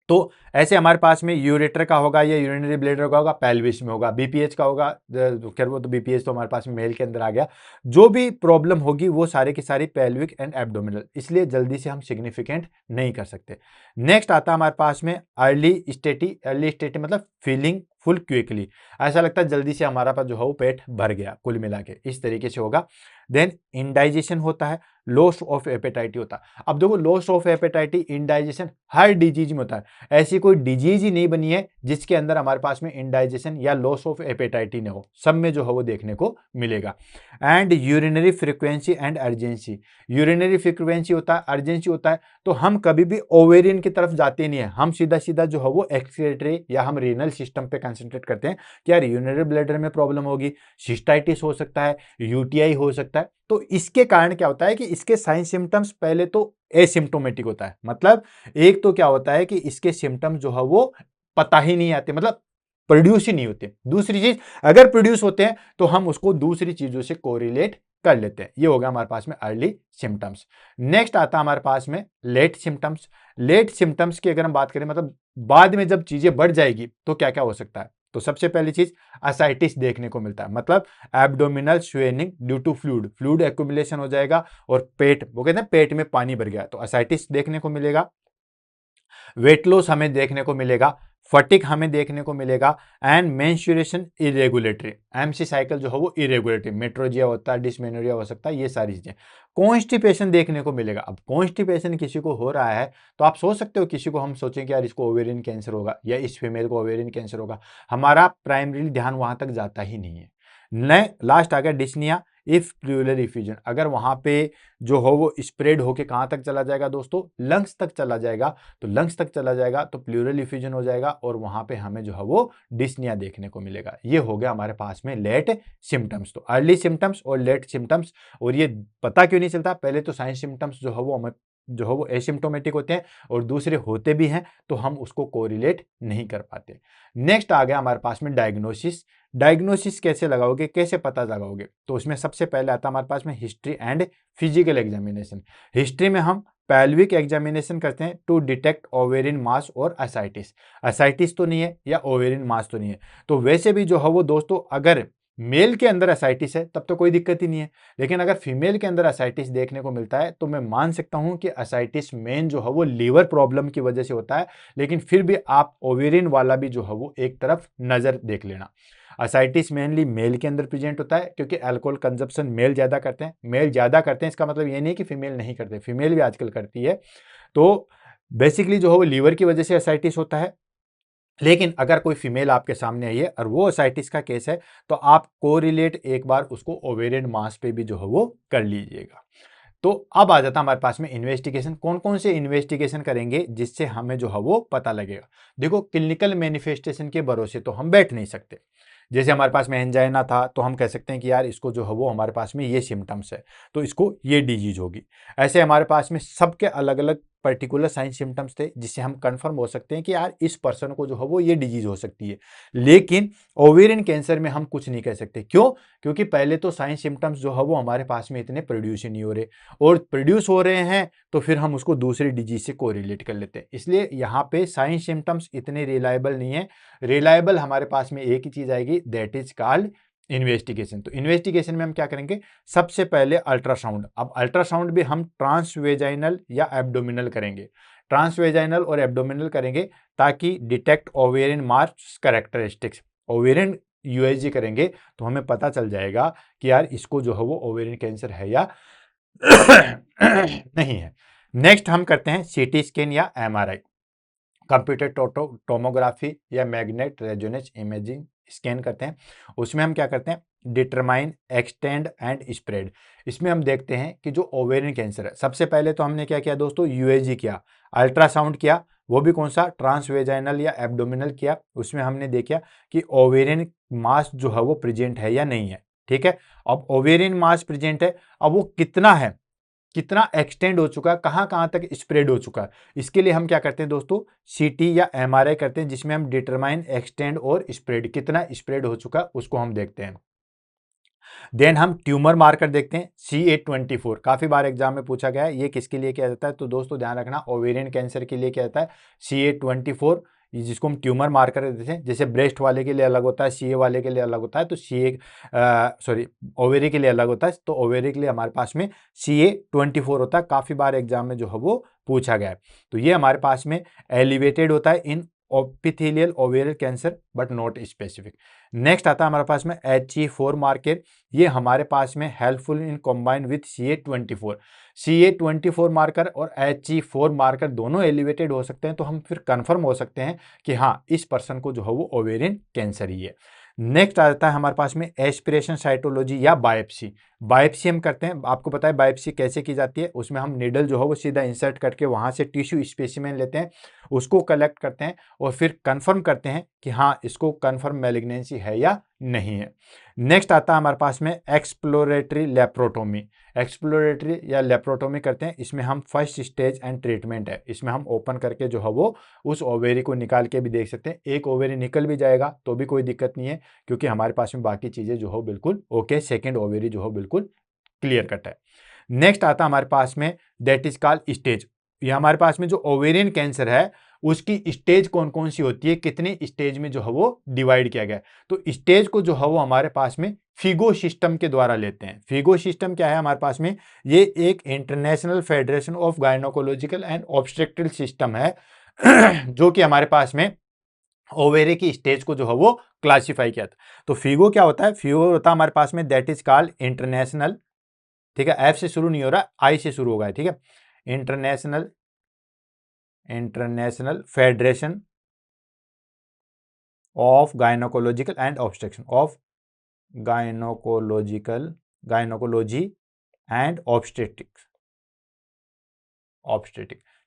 तो ऐसे हमारे पास में यूरेटर का होगा या यूरिनरी ब्लैडर का होगा, पेल्विस में होगा, बीपीएच का होगा, खैर वो तो बीपीएच तो हमारे पास में मेल के अंदर आ गया। जो भी प्रॉब्लम होगी वो सारे की सारी पेल्विक एंड एब्डोमिनल, इसलिए जल्दी से हम सिग्निफिकेंट नहीं कर सकते। नेक्स्ट आता है हमारे पास में अर्ली स्टेटी मतलब फीलिंग फुल क्विकली, ऐसा लगता है जल्दी से हमारा पास जो है वो पेट भर गया, कुल मिला के इस तरीके से होगा। देन इंडाइजेशन होता है, लॉस ऑफ एपेटाइटी होता है। अब देखो लॉस ऑफ एपेटाइटी, इंडाइजेशन हर डिजीज में होता है, ऐसी कोई डिजीज ही नहीं बनी है जिसके अंदर हमारे पास में इंडाइजेशन या लॉस ऑफ एपेटाइटी न हो, सब में जो है वो देखने को मिलेगा। And urinary frequency and urgency, urinary frequency होता है, अर्जेंसी होता है, तो हम कभी भी ओवेरियन की तरफ जाते नहीं है, हम सीधा सीधा जो है वो एक्सक्रीटरी या हम रीनल सिस्टम पे कंसंट्रेट करते हैं कि यार यूरिनरी ब्लैडर में प्रॉब्लम होगी, सिस्टाइटिस हो सकता है, यूटीआई हो सकता है। तो इसके कारण क्या होता है कि इसके साइन सिम्टम्स पहले तो एसिम्टोमेटिक होता है, मतलब एक तो क्या होता है कि इसके सिम्टम्स जो है वो पता ही नहीं आते, मतलब प्रोड्यूस ही नहीं होते। दूसरी चीज, अगर प्रोड्यूस होते हैं तो हम उसको दूसरी चीजों से कोरिलेट कर लेते हैं। ये हो गया हमारे पास में अर्ली सिम्टम्स। नेक्स्ट आता है हमारे पास में लेट सिम्टम्स। लेट सिम्टम्स की अगर हम बात करें, मतलब बाद में जब चीजें बढ़ जाएगी तो क्या क्या हो सकता है। तो सबसे पहली चीज असाइटिस देखने को मिलता है, मतलब abdominal swelling due to fluid accumulation हो जाएगा और पेट, वो कहते हैं पेट में पानी भर गया, तो असाइटिस देखने को मिलेगा। वेट लॉस हमें देखने को मिलेगा, फटिक हमें देखने को मिलेगा, एंड मेंस्ट्रुएशन इरेगुलेटरी, एमसी साइकिल जो है वो इरेगुलेटरी, मेट्रोजिया होता है, डिस्मेनोरिया हो सकता है, ये सारी चीजें। कॉन्स्टिपेशन देखने को मिलेगा। अब कॉन्स्टिपेशन किसी को हो रहा है तो आप सोच सकते हो, किसी को हम सोचें कि यार इसको ओवेरियन कैंसर होगा या इस फीमेल को ओवेरियन कैंसर होगा, हमारा प्राइमरी ध्यान वहां तक जाता ही नहीं है। लास्ट आ गया डिस्निया इफ प्लूरल इफ्यूजन, अगर वहां पे जो हो वो स्प्रेड होके कहां तक चला जाएगा दोस्तों, लंग्स तक चला जाएगा, तो लंग्स तक चला जाएगा तो प्लूरल इफ्यूजन हो जाएगा और वहां पे हमें जो है वो डिस्निया देखने को मिलेगा। ये हो गया हमारे पास में लेट सिम्टम्स। तो अर्ली सिम्टम्स और लेट सिम्टम्स, और ये पता क्यों नहीं चलता, पहले तो साइन सिम्टम्स जो है वो हमें जो है वो एसिम्टोमेटिक होते हैं और दूसरे होते भी हैं तो हम उसको कोरिलेट नहीं कर पाते। नेक्स्ट आ गया हमारे पास में डायग्नोसिस। डायग्नोसिस कैसे लगाओगे, कैसे पता लगाओगे, तो उसमें सबसे पहले आता है हमारे पास में history and physical examination. History में हम पैल्विक एग्जामिनेशन करते हैं टू डिटेक्ट ओवेरियन मास और असाइटिस। असाइटिस तो नहीं है या ओवेरियन मास तो नहीं है। तो वैसे भी जो है वो दोस्तों, अगर मेल के अंदर असाइटिस है तब तो कोई दिक्कत ही नहीं है, लेकिन अगर फीमेल के अंदर असाइटिस देखने को मिलता है तो मैं मान सकता हूं कि असाइटिस मेन जो है वो लीवर प्रॉब्लम की वजह से होता है, लेकिन फिर भी आप ओवेरियन वाला भी जो है वो एक तरफ नजर देख लेना। असाइटिस मेनली मेल के अंदर प्रेजेंट होता है क्योंकि अल्कोहल कंजप्शन मेल ज्यादा करते हैं। मेल ज्यादा करते हैं इसका मतलब ये नहीं कि फीमेल नहीं करते, फीमेल भी आजकल करती है। तो बेसिकली जो है वो लीवर की वजह से असाइटिस होता है। लेकिन अगर कोई फीमेल आपके सामने आई है और वो असाइटिस का केस है तो आप कोरिलेट एक बार उसको ओवेरियन मास पे भी जो है वो कर लीजिएगा। तो अब आ जाता है हमारे पास में इन्वेस्टिगेशन। कौन कौन से इन्वेस्टिगेशन करेंगे जिससे हमें जो है वो पता लगेगा। देखो, क्लिनिकल मैनिफेस्टेशन के भरोसे तो हम बैठ नहीं सकते। जैसे हमारे पास में एंजाइना था तो हम कह सकते हैं कि यार इसको जो है वो हमारे पास में ये सिम्टम्स है तो इसको ये डिजीज होगी। ऐसे हमारे पास में सबके अलग अलग पर्टिकुलर साइन सिम्टम्स थे जिससे हम कंफर्म हो सकते हैं कि यार इस पर्सन को जो है वो ये डिजीज हो सकती है। लेकिन ओवेरियन कैंसर में हम कुछ नहीं कह सकते। क्यों? क्योंकि पहले तो साइन सिम्टम्स जो है वो हमारे पास में इतने प्रोड्यूस ही नहीं हो रहे, और प्रोड्यूस हो रहे हैं तो फिर हम उसको दूसरी डिजीज से कोरिलेट कर लेते हैं। इसलिए यहाँ पे साइन सिम्टम्स इतने रिलायबल नहीं है। रिलायबल हमारे पास में एक ही चीज आएगी, दैट इज कॉल्ड इन्वेस्टिगेशन। तो इन्वेस्टिगेशन में हम क्या करेंगे, सबसे पहले अल्ट्रासाउंड। अब अल्ट्रासाउंड भी हम ट्रांसवेजाइनल या एब्डोमिनल करेंगे। ट्रांसवेजाइनल और एब्डोमिनल करेंगे ताकि डिटेक्ट ओवेरियन मास कैरेक्टरिस्टिक्स। ओवेरियन यूएसजी करेंगे तो हमें पता चल जाएगा कि यार इसको जो है वो ओवेरियन कैंसर है या नहीं है। नेक्स्ट हम करते हैं सीटी स्कैन या एमआरआई, कंप्यूटर टोमोग्राफी या मैग्नेट रेजोनेंस इमेजिंग स्कैन करते हैं। उसमें हम क्या करते हैं, डिटरमाइन, एक्सटेंड एंड स्प्रेड। इसमें हम देखते हैं कि जो ओवेरियन कैंसर है, सबसे पहले तो हमने क्या किया दोस्तों, यूएजी किया, अल्ट्रासाउंड किया, वो भी कौन सा, ट्रांसवेजाइनल या एब्डोमिनल किया। उसमें हमने देखा कि ओवेरियन मास जो है वो प्रेजेंट है या नहीं है। ठीक है, अब ओवेरियन मास प्रेजेंट है, अब वो कितना है, कितना एक्सटेंड हो चुका है, कहां कहां तक स्प्रेड हो चुका है, इसके लिए हम क्या करते हैं दोस्तों, सीटी या एमआरआई करते हैं, जिसमें हम डिटरमाइन, एक्सटेंड और स्प्रेड, कितना स्प्रेड हो चुका है उसको हम देखते हैं। देन हम ट्यूमर मार्कर देखते हैं, CA24, काफी बार एग्जाम में पूछा गया है, ये किसके लिए किया जाता है, तो दोस्तों ध्यान रखना, ओवेरियन कैंसर के लिए किया जाता है CA24, जिसको हम ट्यूमर मार्कर देते हैं। जैसे ब्रेस्ट वाले के लिए अलग होता है, CA वाले के लिए अलग होता है, तो ओवेरी के लिए अलग होता है, तो ओवेरी के लिए हमारे पास में CA24 होता है। काफी बार एग्जाम में जो है वो पूछा गया है। तो ये हमारे पास में एलिवेटेड होता है in epithelial ovarian cancer but not specific. Next आता है हमारे पास में HE4 मार्कर, ये हमारे पास में helpful in combine with CA24। CA24 marker और HE4 मार्कर दोनों एलिवेटेड हो सकते हैं, तो हम फिर कंफर्म हो सकते हैं कि हाँ इस पर्सन को जो है वो ओवेरियन कैंसर ही है। नेक्स्ट आ जाता है हमारे पास में एस्पिरेशन साइटोलॉजी या बायोप्सी। बायोप्सी हम करते हैं, आपको पता है बायोप्सी कैसे की जाती है, उसमें हम नीडल जो है वो सीधा इंसर्ट करके वहां से टिश्यू स्पेसिमेन लेते हैं, उसको कलेक्ट करते हैं और फिर कंफर्म करते हैं कि हाँ इसको कंफर्म मैलिग्नेंसी है या नहीं है। नेक्स्ट आता है हमारे पास में एक्सप्लोरेटरी लेप्रोटोमी। एक्सप्लोरेटरी या लेप्रोटोमी करते हैं, इसमें हम फर्स्ट स्टेज एंड ट्रीटमेंट है, इसमें हम ओपन करके जो है वो उस ओवेरी को निकाल के भी देख सकते हैं। एक ओवेरी निकल भी जाएगा तो भी कोई दिक्कत नहीं है, क्योंकि हमारे पास में बाकी चीजें जो हो बिल्कुल ओके, सेकेंड ओवेरी जो हो बिल्कुल क्लियर कट है। नेक्स्ट आता है हमारे पास में दैट इज कॉल्ड स्टेज। ये हमारे पास में जो ओवेरियन कैंसर है उसकी स्टेज कौन कौन सी होती है, कितने स्टेज में जो है वो डिवाइड किया गया है। तो स्टेज को जो है वो हमारे पास में फिगो सिस्टम के द्वारा लेते हैं। फिगो सिस्टम क्या है हमारे पास में, ये एक international federation of gynaecological and obstetrical system है जो कि हमारे पास में ओवेरी की स्टेज को जो है वो क्लासिफाई किया था। तो फिगो क्या होता है, फिगो होता है हमारे पास में दैट इज कॉल्ड इंटरनेशनल, ठीक है, एफ से शुरू नहीं हो रहा, आई से शुरू होगा, ठीक है, international international federation of gynaecological and obstruction, of gynaecology and obstetric,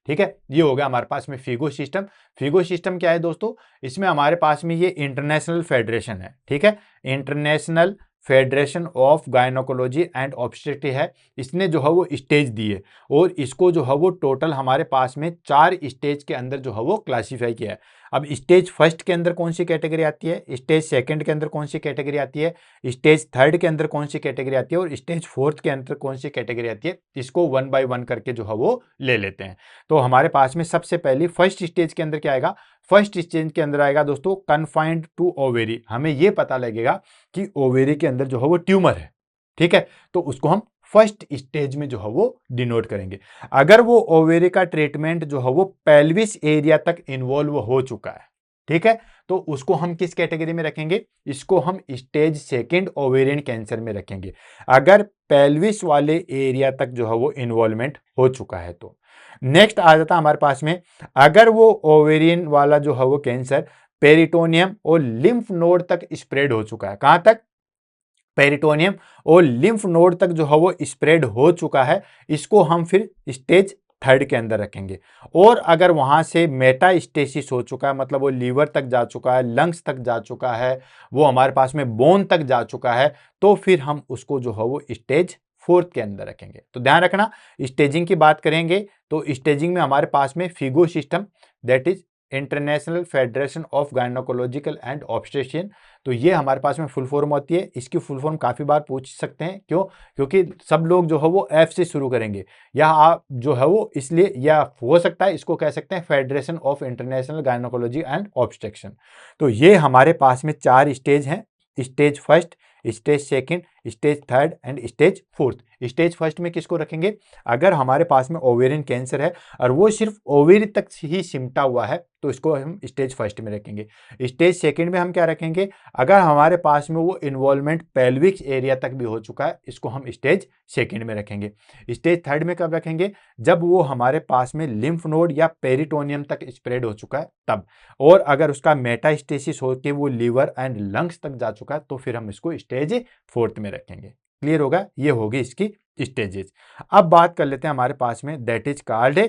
ठीक है। ये हो गया हमारे पास में फिगो सिस्टम। फिगो सिस्टम क्या है दोस्तों, इसमें हमारे पास में ये इंटरनेशनल फेडरेशन है, ठीक है, international federation of gynaecology and obstetric है। इसने जो है वो स्टेज दी है और इसको जो है वो टोटल हमारे पास में 4 स्टेज के अंदर जो है वो क्लासीफाई किया है। अब स्टेज फर्स्ट के अंदर कौन सी कैटेगरी आती है, स्टेज सेकंड के अंदर कौन सी कैटेगरी आती है, स्टेज थर्ड के अंदर कौन सी कैटेगरी आती है और स्टेज फोर्थ के अंदर कौन सी कैटेगरी आती है, इसको 1 बाय 1 करके जो है वो ले लेते हैं। तो हमारे पास में सबसे पहली फर्स्ट स्टेज के अंदर क्या आएगा, फर्स्ट स्टेज के अंदर आएगा दोस्तों कन्फाइंड टू ओवेरी। हमें यह पता लगेगा कि ओवेरी के अंदर जो है वो ट्यूमर है, ठीक है, तो उसको हम फर्स्ट स्टेज में जो है वो डिनोट करेंगे। अगर वो ओवेरी का ट्रीटमेंट जो है वो पेल्विस एरिया तक इन्वॉल्व हो चुका है, ठीक है, तो उसको हम किस कैटेगरी में रखेंगे, इसको हम स्टेज सेकंड ओवेरियन कैंसर में रखेंगे, अगर पेल्विस वाले एरिया तक जो है वो इन्वॉल्वमेंट हो चुका है तो। नेक्स्ट आ जाता है हमारे पास में, अगर वो ओवेरियन वाला जो है वो कैंसर पेरिटोनियम और लिम्फ नोड तक स्प्रेड हो चुका है, कहां तक, पेरिटोनियम और लिम्फ नोड तक जो है वो स्प्रेड हो चुका है, इसको हम फिर स्टेज थर्ड के अंदर रखेंगे। और अगर वहां से मेटास्टेसिस हो चुका है, मतलब वो लीवर तक जा चुका है, लंग्स तक जा चुका है, वो हमारे पास में बोन तक जा चुका है, तो फिर हम उसको जो है वो स्टेज फोर्थ के अंदर रखेंगे। तो ध्यान रखना, स्टेजिंग की बात करेंगे तो स्टेजिंग में हमारे पास में Figo system, that is international federation of gynaecological and obstetrician, तो ये हमारे पास में फुल फॉर्म होती है। इसकी फुल फॉर्म काफी बार पूछ सकते हैं, क्यों, क्योंकि सब लोग जो है वो एफ से शुरू करेंगे, या आप जो है वो इसलिए, या हो सकता है इसको कह सकते हैं federation of international gynaecology and obstruction. तो ये हमारे पास में 4 स्टेज हैं, stage first, stage second, stage third and stage fourth. Stage first में किसको रखेंगे, अगर हमारे पास में ओवेरियन कैंसर है और वो सिर्फ ओवेरी तक ही सिमटा हुआ है तो इसको हम स्टेज फर्स्ट में रखेंगे। स्टेज सेकंड में हम क्या रखेंगे, अगर हमारे पास में वो इन्वॉल्वमेंट पेल्विक एरिया तक भी हो चुका है, इसको हम स्टेज सेकंड में रखेंगे। स्टेज थर्ड में कब रखेंगे, जब वो हमारे पास में लिम्फ नोड या पेरिटोनियम तक स्प्रेड हो चुका है तब, और अगर उसका मेटास्टेसिस होकर वो लीवर एंड लंग्स तक जा चुका है तो फिर हम इसको स्टेज फोर्थ में रखेंगे। क्लियर होगा, ये होगी इसकी स्टेजेस। अब बात कर लेते हैं हमारे पास में that is called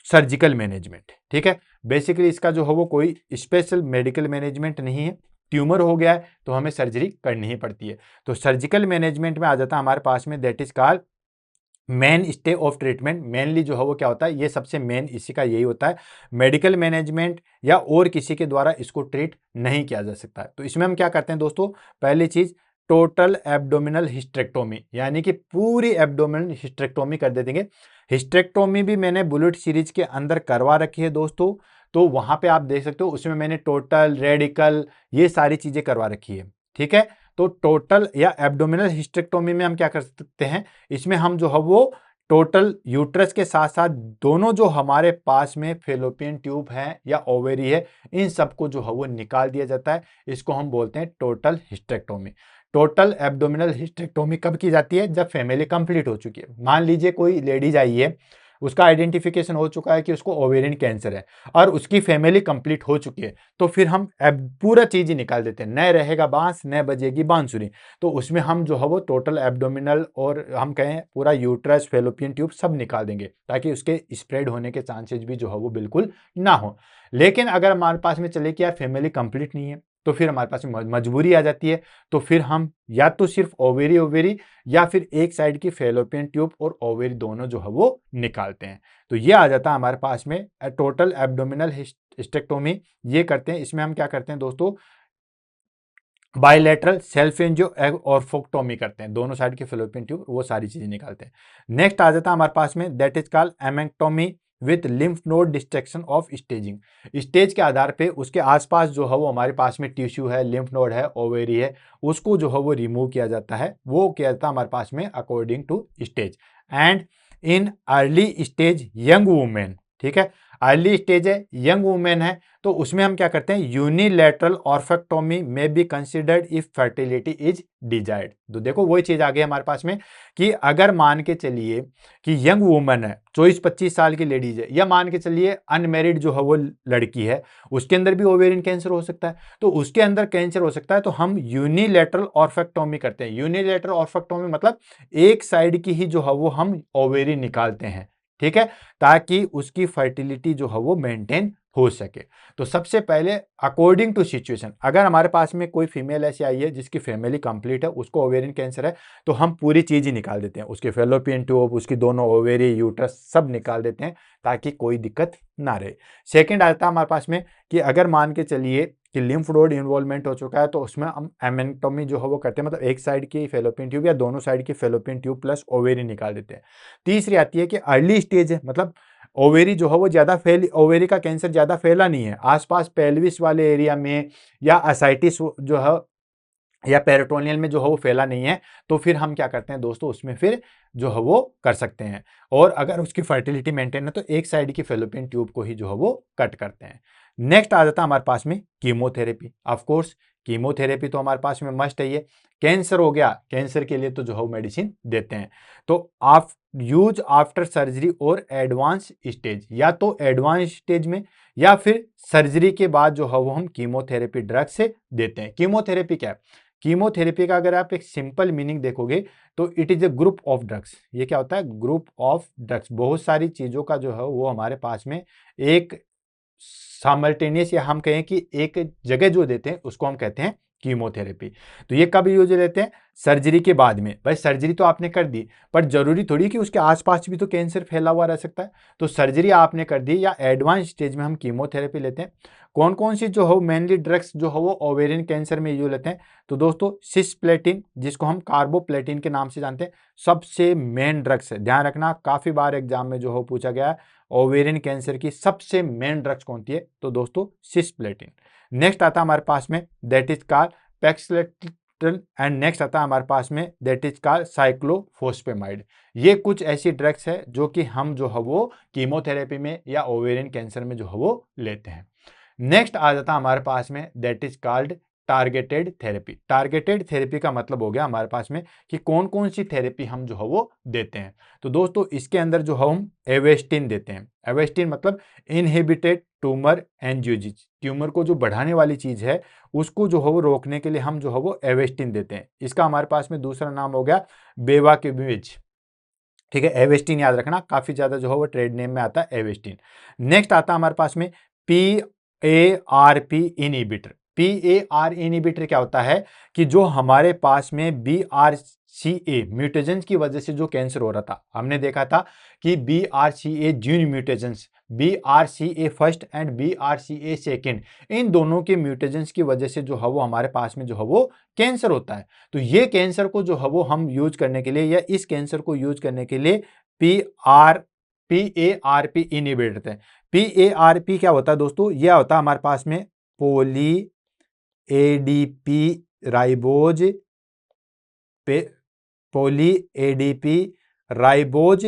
surgical management, ठीक है। बेसिकली इसका जो है वो कोई स्पेशल मेडिकल मैनेजमेंट नहीं है, ट्यूमर हो गया है तो हमें सर्जरी करनी ही पड़ती है। तो सर्जिकल मैनेजमेंट में आ जाता है हमारे पास में that is called main stay of treatment. Mainly जो है वो क्या होता है, ये सबसे मेन इसी का यही होता है, मेडिकल मैनेजमेंट या और किसी के द्वारा इसको ट्रीट नहीं किया जा सकता है। तो इसमें हम क्या करते हैं दोस्तों, पहली चीज टोटल एब्डोमिनल हिस्टेक्टोमी, यानी कि पूरी एब्डोमिनल हिस्टेक्टोमी कर दे देंगे। हिस्टेक्टोमी भी मैंने बुलेट सीरीज के अंदर करवा रखी है दोस्तों, तो वहां पे आप देख सकते हो, उसमें मैंने टोटल, रेडिकल, ये सारी चीजें करवा रखी है, ठीक है। तो टोटल या एब्डोमिनल हिस्टेक्टोमी में हम क्या कर सकते हैं, इसमें हम जो है वो टोटल यूट्रस के साथ साथ दोनों जो हमारे पास में फेलोपियन ट्यूब है या ओवेरी है, इन सबको जो है वो निकाल दिया जाता है। इसको हम बोलते हैं total hysterectomy. Total abdominal hysterectomy कब की जाती है, जब फैमिली कंप्लीट हो चुकी है। मान लीजिए कोई लेडीज आई है, उसका आइडेंटिफिकेशन हो चुका है कि उसको ओवेरियन कैंसर है और उसकी फैमिली कंप्लीट हो चुकी है, तो फिर हम पूरा चीज ही निकाल देते हैं, न रहेगा बांस न बजेगी बांसुरी। तो उसमें हम जो है वो टोटल एब्डोमिनल और हम कहें पूरा यूट्रस, फेलोपियन ट्यूब सब निकाल देंगे, ताकि उसके स्प्रेड होने के चांसेस भी जो है वो बिल्कुल ना हो। लेकिन अगर हमारे पास में चले कि यार फैमिली कंप्लीट नहीं है, तो फिर हमारे पास में मजबूरी आ जाती है, तो फिर हम या तो सिर्फ ओवेरी ओवेरी या फिर एक साइड की फेलोपियन ट्यूब और ओवेरी दोनों जो है वो निकालते हैं। तो ये आ जाता है हमारे पास में टोटल एब्डोमिनल हिस्टेक्टोमी, ये करते हैं। इसमें हम क्या करते हैं दोस्तों, बायलैटरल सेल्फ एंजियो ऑर्फोक्टोमी करते हैं, दोनों साइड के फेलोपियन ट्यूब वो सारी चीजें निकालते हैं। नेक्स्ट आ जाता है हमारे पास में दैट इज कॉल्ड एमेक्टोमी with lymph node destruction of staging. Stage के आधार पे उसके आसपास जो है वो हमारे पास में टिश्यू है, लिम्फ नोड है, ओवेरी है, उसको जो है वो रिमूव किया जाता है। वो किया जाता है हमारे पास में according to stage. And in early stage young women, ठीक है, अर्ली स्टेज है, यंग वुमेन है, तो उसमें हम क्या करते हैं, यूनिलैटरल ऑर्फेक्टोमी में be considered if fertility is desired. तो देखो वही चीज आ गई हमारे पास में कि अगर मान के चलिए कि यंग वुमन है, 24-25 साल की लेडीज है, या मान के चलिए अनमेरिड जो है वो लड़की है, उसके अंदर भी ओवेरियन कैंसर हो सकता है, तो उसके अंदर कैंसर हो सकता है, तो हम यूनिलैटरल ऑर्फेक्टोमी करते हैं। यूनिलैटरल ऑर्फेक्टोमी मतलब एक साइड की ही जो है वो हम ओवेरी निकालते हैं, ठीक है, ताकि उसकी फर्टिलिटी जो है वो मेंटेन हो सके। तो सबसे पहले अकॉर्डिंग टू सिचुएशन, अगर हमारे पास में कोई फीमेल ऐसी आई है जिसकी फैमिली कंप्लीट है, उसको ओवेरियन कैंसर है, तो हम पूरी चीज ही निकाल देते हैं, उसके फेलोपियन ट्यूब, उसकी दोनों ओवेरी, यूट्रस सब निकाल देते हैं ताकि कोई दिक्कत ना रहे। सेकेंड आता है हमारे पास में कि अगर मान के चलिए कि लिम्फ नोड इन्वॉल्वमेंट हो चुका है, तो उसमें हम एमेक्टोमी जो है वो करते हैं, मतलब एक साइड की फेलोपियन ट्यूब या दोनों साइड की फेलोपियन ट्यूब प्लस ओवेरी निकाल देते हैं। तीसरी आती है कि अर्ली स्टेज है, मतलब ओवेरी जो है वो ओवेरी का कैंसर ज्यादा फैला नहीं है, आसपास पेल्विस वाले एरिया में या असाइटिस जो है या पेरिटोनियल में जो है वो फैला नहीं है, तो फिर हम क्या करते हैं दोस्तों, उसमें फिर जो है वो कर सकते हैं। और अगर उसकी फर्टिलिटी मेंटेन है तो एक साइड की फेलोपियन ट्यूब को ही जो है वो कट करते हैं। नेक्स्ट आ जाता है हमारे पास में कीमोथेरेपी। ऑफ कोर्स कीमोथेरेपी तो हमारे पास में मस्ट है। ये कैंसर हो गया, कैंसर के लिए तो जो है मेडिसिन देते हैं। तो आप यूज आफ्टर सर्जरी और एडवांस स्टेज, या तो एडवांस स्टेज में या फिर सर्जरी के बाद जो है वो हम कीमोथेरेपी ड्रग से देते हैं। कीमोथेरेपी क्या है? कीमोथेरेपी का अगर आप एक सिंपल मीनिंग देखोगे तो it is a group of drugs. ये क्या होता है? Group of drugs. बहुत सारी चीजों का जो है वो हमारे पास में एक साइमल्टेनियस, या हम कहें कि एक जगह जो देते हैं उसको हम कहते हैं कीमोथेरेपी। तो ये कब यूज लेते हैं? सर्जरी के बाद में। भाई सर्जरी तो आपने कर दी, पर जरूरी थोड़ी कि उसके आसपास भी तो कैंसर फैला हुआ रह सकता है। तो सर्जरी आपने कर दी या एडवांस स्टेज में हम कीमोथेरेपी लेते हैं। कौन कौन सी जो है मेनली ड्रग्स जो है वो ओवेरियन कैंसर में यूज लेते हैं? तो दोस्तों सिस्प्लेटिन, जिसको हम कार्बोप्लेटिन के नाम से जानते हैं, सबसे मेन ड्रग्स है। ध्यान रखना, काफी बार एग्जाम में जो है पूछा गया है ओवेरियन कैंसर की सबसे मेन ड्रग्स कौन सी है, तो दोस्तों सिस्प्लेटिन। नेक्स्ट आता है हमारे पास में दैट इज कॉल्ड पैक्सिलोट्रिन, एंड नेक्स्ट आता है हमारे पास में दैट इज कॉल्ड साइक्लोफॉस्फेमाइड। ये कुछ ऐसी ड्रग्स है जो कि हम जो है वो कीमोथेरेपी में या ओवेरियन कैंसर में जो है वो लेते हैं। नेक्स्ट आ जाता है हमारे पास में that is called targeted therapy. Targeted therapy का मतलब हो गया हमारे पास में कि कौन कौन सी थेरेपी हम जो है वो देते हैं। तो दोस्तों इसके अंदर जो हम एवेस्टिन देते हैं। एवेस्टिन मतलब इनहिबिटेड ट्यूमर एंजियोजेनेसिस, ट्यूमर को जो बढ़ाने वाली चीज है उसको जो है वो रोकने के लिए हम जो है वो एवेस्टिन देते हैं। इसका हमारे पास में दूसरा नाम हो गया बेवाकिविज। ठीक है, एवेस्टिन याद रखना, काफी ज्यादा जो है वो ट्रेड नेम में आता है एवेस्टिन। नेक्स्ट आता है हमारे पास में PARP इनहिबिटर। PAR इनहिबिटर क्या होता है कि जो हमारे पास में BRCA म्यूटेशंस की वजह से जो कैंसर हो रहा था, हमने देखा था कि BRCA gene mutations, BRCA first and BRCA second, इन दोनों के म्यूटेशंस की वजह से जो है वो हमारे पास में जो है वो कैंसर होता है। तो ये कैंसर को जो है वो हम यूज करने के लिए, या इस कैंसर को यूज करने के लिए PARP इनहिबिटर थे। PARP क्या होता है दोस्तों? यह होता है हमारे पास में पोली एडीपी राइबोज पोली एडीपी राइबोज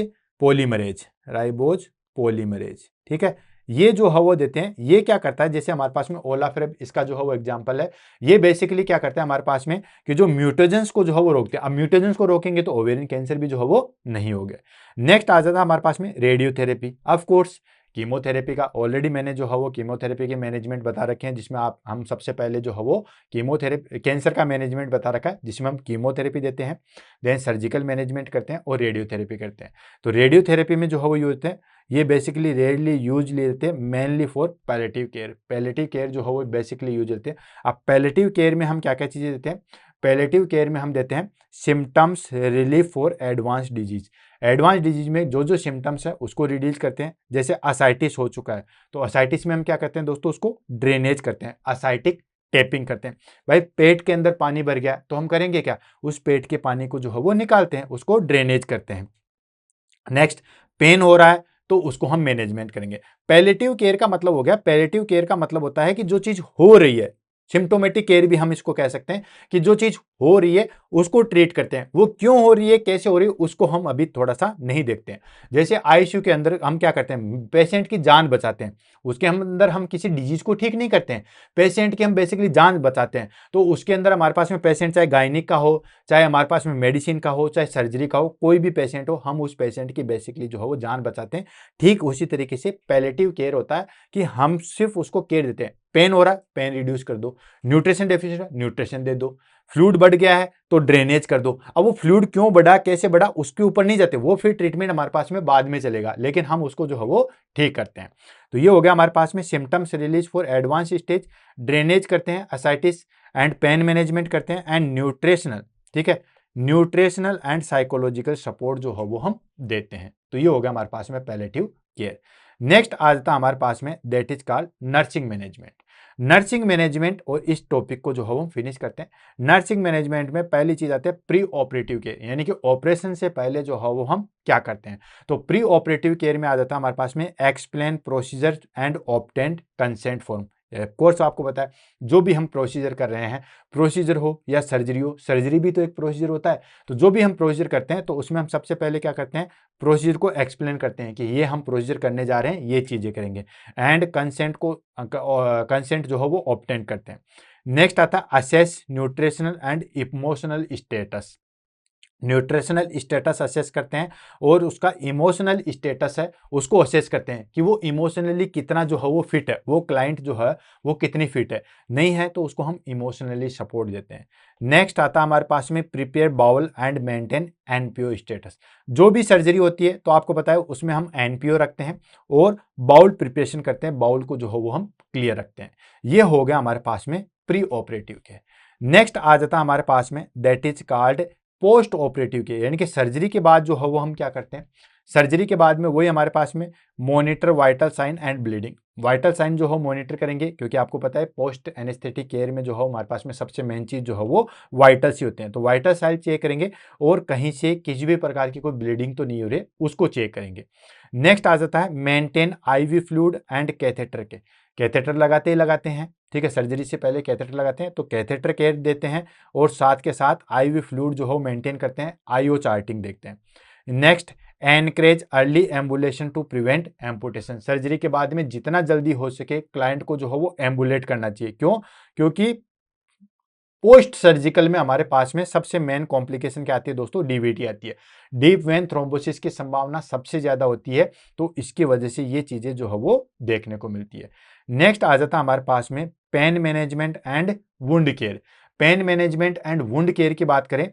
पोलीमरेज। ठीक है, ये जो है वो देते हैं। ये क्या करता है, जैसे हमारे पास में ओलाफेब, इसका जो है वो एग्जांपल है। ये बेसिकली क्या करता है हमारे पास में कि जो म्यूटेजेंस को जो है वो रोकते हैं। अब म्यूटेजेंस को रोकेंगे तो ओवेरियन कैंसर भी जो है वो नहीं होगा। नेक्स्ट आ जाता है हमारे पास में रेडियोथेरेपी। ऑफ कोर्स कीमोथेरेपी का ऑलरेडी मैंने जो है वो कीमोथेरेपी के मैनेजमेंट बता रखे हैं, जिसमें हम सबसे पहले जो है वो कीमोथेरेपी कैंसर का मैनेजमेंट बता रखा है, जिसमें हम कीमोथेरेपी देते हैं, देन सर्जिकल मैनेजमेंट करते हैं और रेडियोथेरेपी करते हैं। तो रेडियोथेरेपी में जो है वो यूज होते हैं, ये बेसिकली रेयरली यूज लेते हैं mainly for palliative care. Palliative care जो है वो बेसिकली यूज लेते हैं। अब पैलेटिव केयर में हम क्या क्या चीजें देते हैं? पैलेटिव केयर में हम देते हैं symptoms relief for advance disease. Advance disease में जो जो सिम्टम्स है उसको रिड्यूस करते हैं। जैसे असाइटिस हो चुका है, तो असाइटिस में हम क्या करते हैं दोस्तों? उसको ड्रेनेज करते हैं, असाइटिक टेपिंग करते हैं। भाई पेट के अंदर पानी भर गया तो हम करेंगे क्या? उस पेट के पानी को जो है वो निकालते हैं, उसको ड्रेनेज करते हैं। नेक्स्ट, पेन हो रहा है तो उसको हम मैनेजमेंट करेंगे। पैलेटिव केयर का मतलब हो गया, पैलेटिव केयर का मतलब होता है कि जो चीज हो रही है, सिम्टोमेटिक केयर भी हम इसको कह सकते हैं कि जो चीज हो रही है उसको ट्रीट करते हैं। वो क्यों हो रही है, कैसे हो रही है, उसको हम अभी थोड़ा सा नहीं देखते हैं। जैसे आईसीयू के अंदर हम क्या करते हैं, पेशेंट की जान बचाते हैं। उसके हम अंदर हम किसी डिजीज को ठीक नहीं करते हैं, पेशेंट की हम बेसिकली जान बचाते हैं। तो उसके अंदर हमारे पास में पेशेंट चाहे गायनिक का हो, चाहे हमारे पास में मेडिसिन का हो, चाहे सर्जरी का हो, कोई भी पेशेंट हो, हम उस पेशेंट की बेसिकली जो है वो जान बचाते हैं। ठीक उसी तरीके से पैलेटिव केयर होता है कि हम सिर्फ उसको केयर देते हैं। पेन हो रहा है, पेन रिड्यूस कर दो। न्यूट्रिशन डेफिशिएंट है, न्यूट्रिशन दे दो। फ्लूइड बढ़ गया है तो ड्रेनेज कर दो। अब वो फ्लूइड क्यों बढ़ा, कैसे बढ़ा, उसके ऊपर नहीं जाते, वो फिर ट्रीटमेंट हमारे पास में बाद में चलेगा, लेकिन हम उसको जो है वो ठीक करते हैं। तो ये हो गया हमारे पास में symptoms release for advance stage. Drainage करते हैं, असाइटिस एंड पेन मैनेजमेंट करते हैं, एंड न्यूट्रिशनल, ठीक है, न्यूट्रिशनल एंड साइकोलॉजिकल सपोर्ट जो है वो हम देते हैं। तो ये हो गया हमारे पास में पैलेटिव केयर। नेक्स्ट आ जाता है हमारे पास में, that is called nursing management. Nursing management, और इस टॉपिक को जो है हम फिनिश करते हैं। नर्सिंग मैनेजमेंट में पहली चीज आती है प्री ऑपरेटिव केयर, यानी कि ऑपरेशन से पहले जो है वो हम क्या करते हैं। तो प्री ऑपरेटिव केयर में आ जाता है हमारे पास में explain procedure and obtain consent form. Course आपको पता है, जो भी हम प्रोसीजर कर रहे हैं, प्रोसीजर हो या सर्जरी हो, सर्जरी भी तो एक प्रोसीजर होता है। तो जो भी हम प्रोसीजर करते हैं तो उसमें हम सबसे पहले क्या करते हैं, प्रोसीजर को एक्सप्लेन करते हैं कि ये हम प्रोसीजर करने जा रहे हैं, ये चीजें करेंगे, एंड कंसेंट जो है वो ऑब्टेन करते हैं। नेक्स्ट आता है assess nutritional and emotional status. Nutritional status assess करते हैं, और उसका इमोशनल स्टेटस है उसको असेस करते हैं कि वो इमोशनली कितना जो है वो फिट है, वो क्लाइंट जो है वो कितनी फिट है, नहीं है तो उसको हम इमोशनली सपोर्ट देते हैं। नेक्स्ट आता है हमारे पास में prepare bowel and maintain NPO status. जो भी सर्जरी होती है तो आपको पता है उसमें हम एनपीओ रखते हैं और बाउल प्रिपरेशन करते हैं, बाउल को जो है वो हम क्लियर रखते हैं। ये हो गया हमारे पास में प्री ऑपरेटिव के। नेक्स्ट आ जाता है हमारे पास में, that is called post operative के, यानी कि सर्जरी के बाद जो है वो हम क्या करते हैं। सर्जरी के बाद में वही हमारे पास में monitor vital sign and bleeding. Vital sign जो हो मॉनिटर करेंगे, क्योंकि आपको पता है पोस्ट एनेस्थेटिक केयर में जो है हमारे पास में सबसे मेन चीज जो है वो वाइटल्स ही होते हैं। तो वाइटल साइन चेक करेंगे, और कहीं से किसी भी प्रकार की कोई ब्लीडिंग तो नहीं हो रही, उसको चेक करेंगे। नेक्स्ट आ जाता है maintain IV fluid and catheter के। कैथेटर लगाते ही लगाते हैं, ठीक है, सर्जरी से पहले कैथेटर लगाते हैं, तो कैथेटर केयर देते हैं, और साथ के साथ आईवी फ्लूइड जो हो मेंटेन करते हैं, आईओ चार्टिंग देखते हैं। Next encourage early ambulation to prevent amputation. Surgery के बाद में जितना जल्दी हो सके क्लाइंट को जो है वो एम्बुलेट करना चाहिए। क्यों? क्योंकि पोस्ट सर्जिकल में हमारे पास में सबसे मेन कॉम्प्लिकेशन क्या आती है दोस्तों, डीवीटी आती है। डीप वेन थ्रोम्बोसिस की संभावना सबसे ज्यादा होती है, तो इसकी वजह से ये चीजें जो है वो देखने को मिलती है। नेक्स्ट आ जाता है हमारे पास में pain management and wound care. Pain management and wound care की बात करें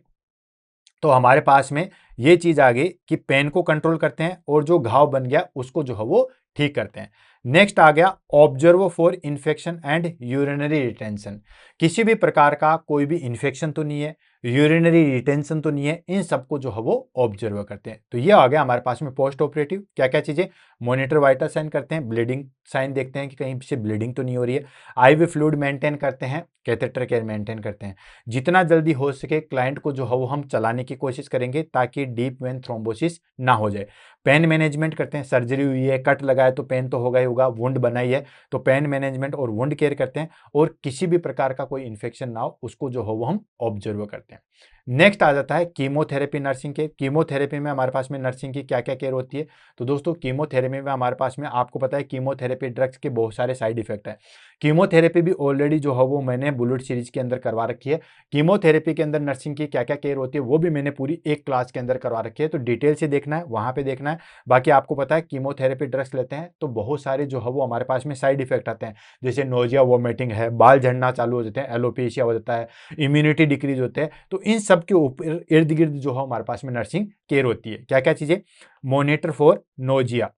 तो हमारे पास में ये चीज आ गई कि पेन को कंट्रोल करते हैं, और जो घाव बन गया उसको जो है वो ठीक करते हैं। नेक्स्ट आ गया observe for infection and urinary retention. किसी भी प्रकार का कोई भी इन्फेक्शन तो नहीं है, यूरिनरी रिटेंशन तो नहीं है, इन सबको जो है वो ऑब्जर्व करते हैं। तो ये आ गया हमारे पास में पोस्ट ऑपरेटिव। क्या क्या चीजें, मॉनिटर वाइटल साइन करते हैं, ब्लीडिंग साइन देखते हैं कि कहीं से ब्लीडिंग तो नहीं हो रही है, आईवी फ्लूइड मेंटेन करते हैं, कैथेटर केयर मेंटेन करते हैं। जितना जल्दी हो सके क्लाइंट को जो है वो हम चलाने की कोशिश करेंगे ताकि डीप वेन थ्रोम्बोसिस ना हो जाए। पेन मैनेजमेंट करते हैं, सर्जरी हुई है, कट लगा है तो पेन तो होगा ही होगा, वुंड बनाई है तो पेन मैनेजमेंट और वुंड केयर करते हैं, और किसी भी प्रकार का कोई इन्फेक्शन ना हो उसको जो हो वो हम ऑब्जर्व करते हैं। नेक्स्ट आ जाता है कीमोथेरेपी नर्सिंग केयर। कीमोथेरेपी में हमारे पास में नर्सिंग की क्या क्या केयर होती है, तो दोस्तों कीमोथेरेपी में हमारे पास में आपको पता है कीमोथेरेपी ड्रग्स के बहुत सारे साइड इफेक्ट है। कीमोथेरेपी भी ऑलरेडी जो है वो मैंने बुलेट सीरीज के अंदर करवा रखी है। कीमोथेरेपी के अंदर नर्सिंग की क्या क्या केयर होती है वो भी मैंने पूरी एक क्लास के अंदर करवा रखी है, तो डिटेल से देखना है, वहां पे देखना है। बाकी आपको पता है कीमोथेरेपी ड्रग्स लेते हैं तो बहुत सारे जो है वो हमारे पास में साइड इफेक्ट आते हैं, जैसे नोजिया, वोमिटिंग है, बाल झड़ना चालू हो जाते हैं, एलोपेशिया हो जाता है, इम्यूनिटी डिक्रीज होते हैं। तो इन सब के ऊपर इर्द गिर्द जो है हमारे पास में नर्सिंग केयर होती है। क्या क्या चीजें, मॉनिटर फॉर नोजिया,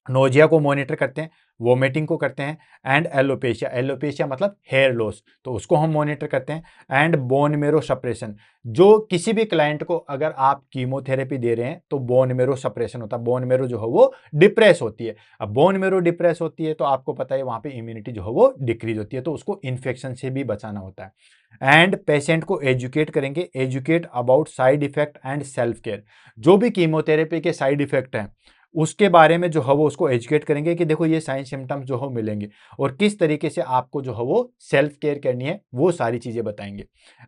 नोजिया को मॉनिटर करते हैं, वोमिटिंग को करते हैं, एंड एलोपेशिया, एलोपेशिया मतलब हेयर लॉस, तो उसको हम मॉनिटर करते हैं, एंड बोन मेरो सप्रेशन। जो किसी भी क्लाइंट को अगर आप कीमोथेरेपी दे रहे हैं तो बोन मेरो सप्रेशन होता है, बोन मेरो जो है वो डिप्रेस होती है। अब बोन मेरो डिप्रेस होती है तो आपको पता है वहां पे इम्यूनिटी जो है वो डिक्रीज होती है, तो उसको इन्फेक्शन से भी बचाना होता है। एंड पेशेंट को एजुकेट करेंगे, educate about side effect and self care. जो भी कीमोथेरेपी के साइड इफेक्ट हैं उसके बारे में जो है वो उसको एजुकेट करेंगे कि देखो ये साइन सिम्टम्स जो है मिलेंगे, और किस तरीके से आपको जो है वो सेल्फ केयर करनी है वो सारी चीजें बताएंगे।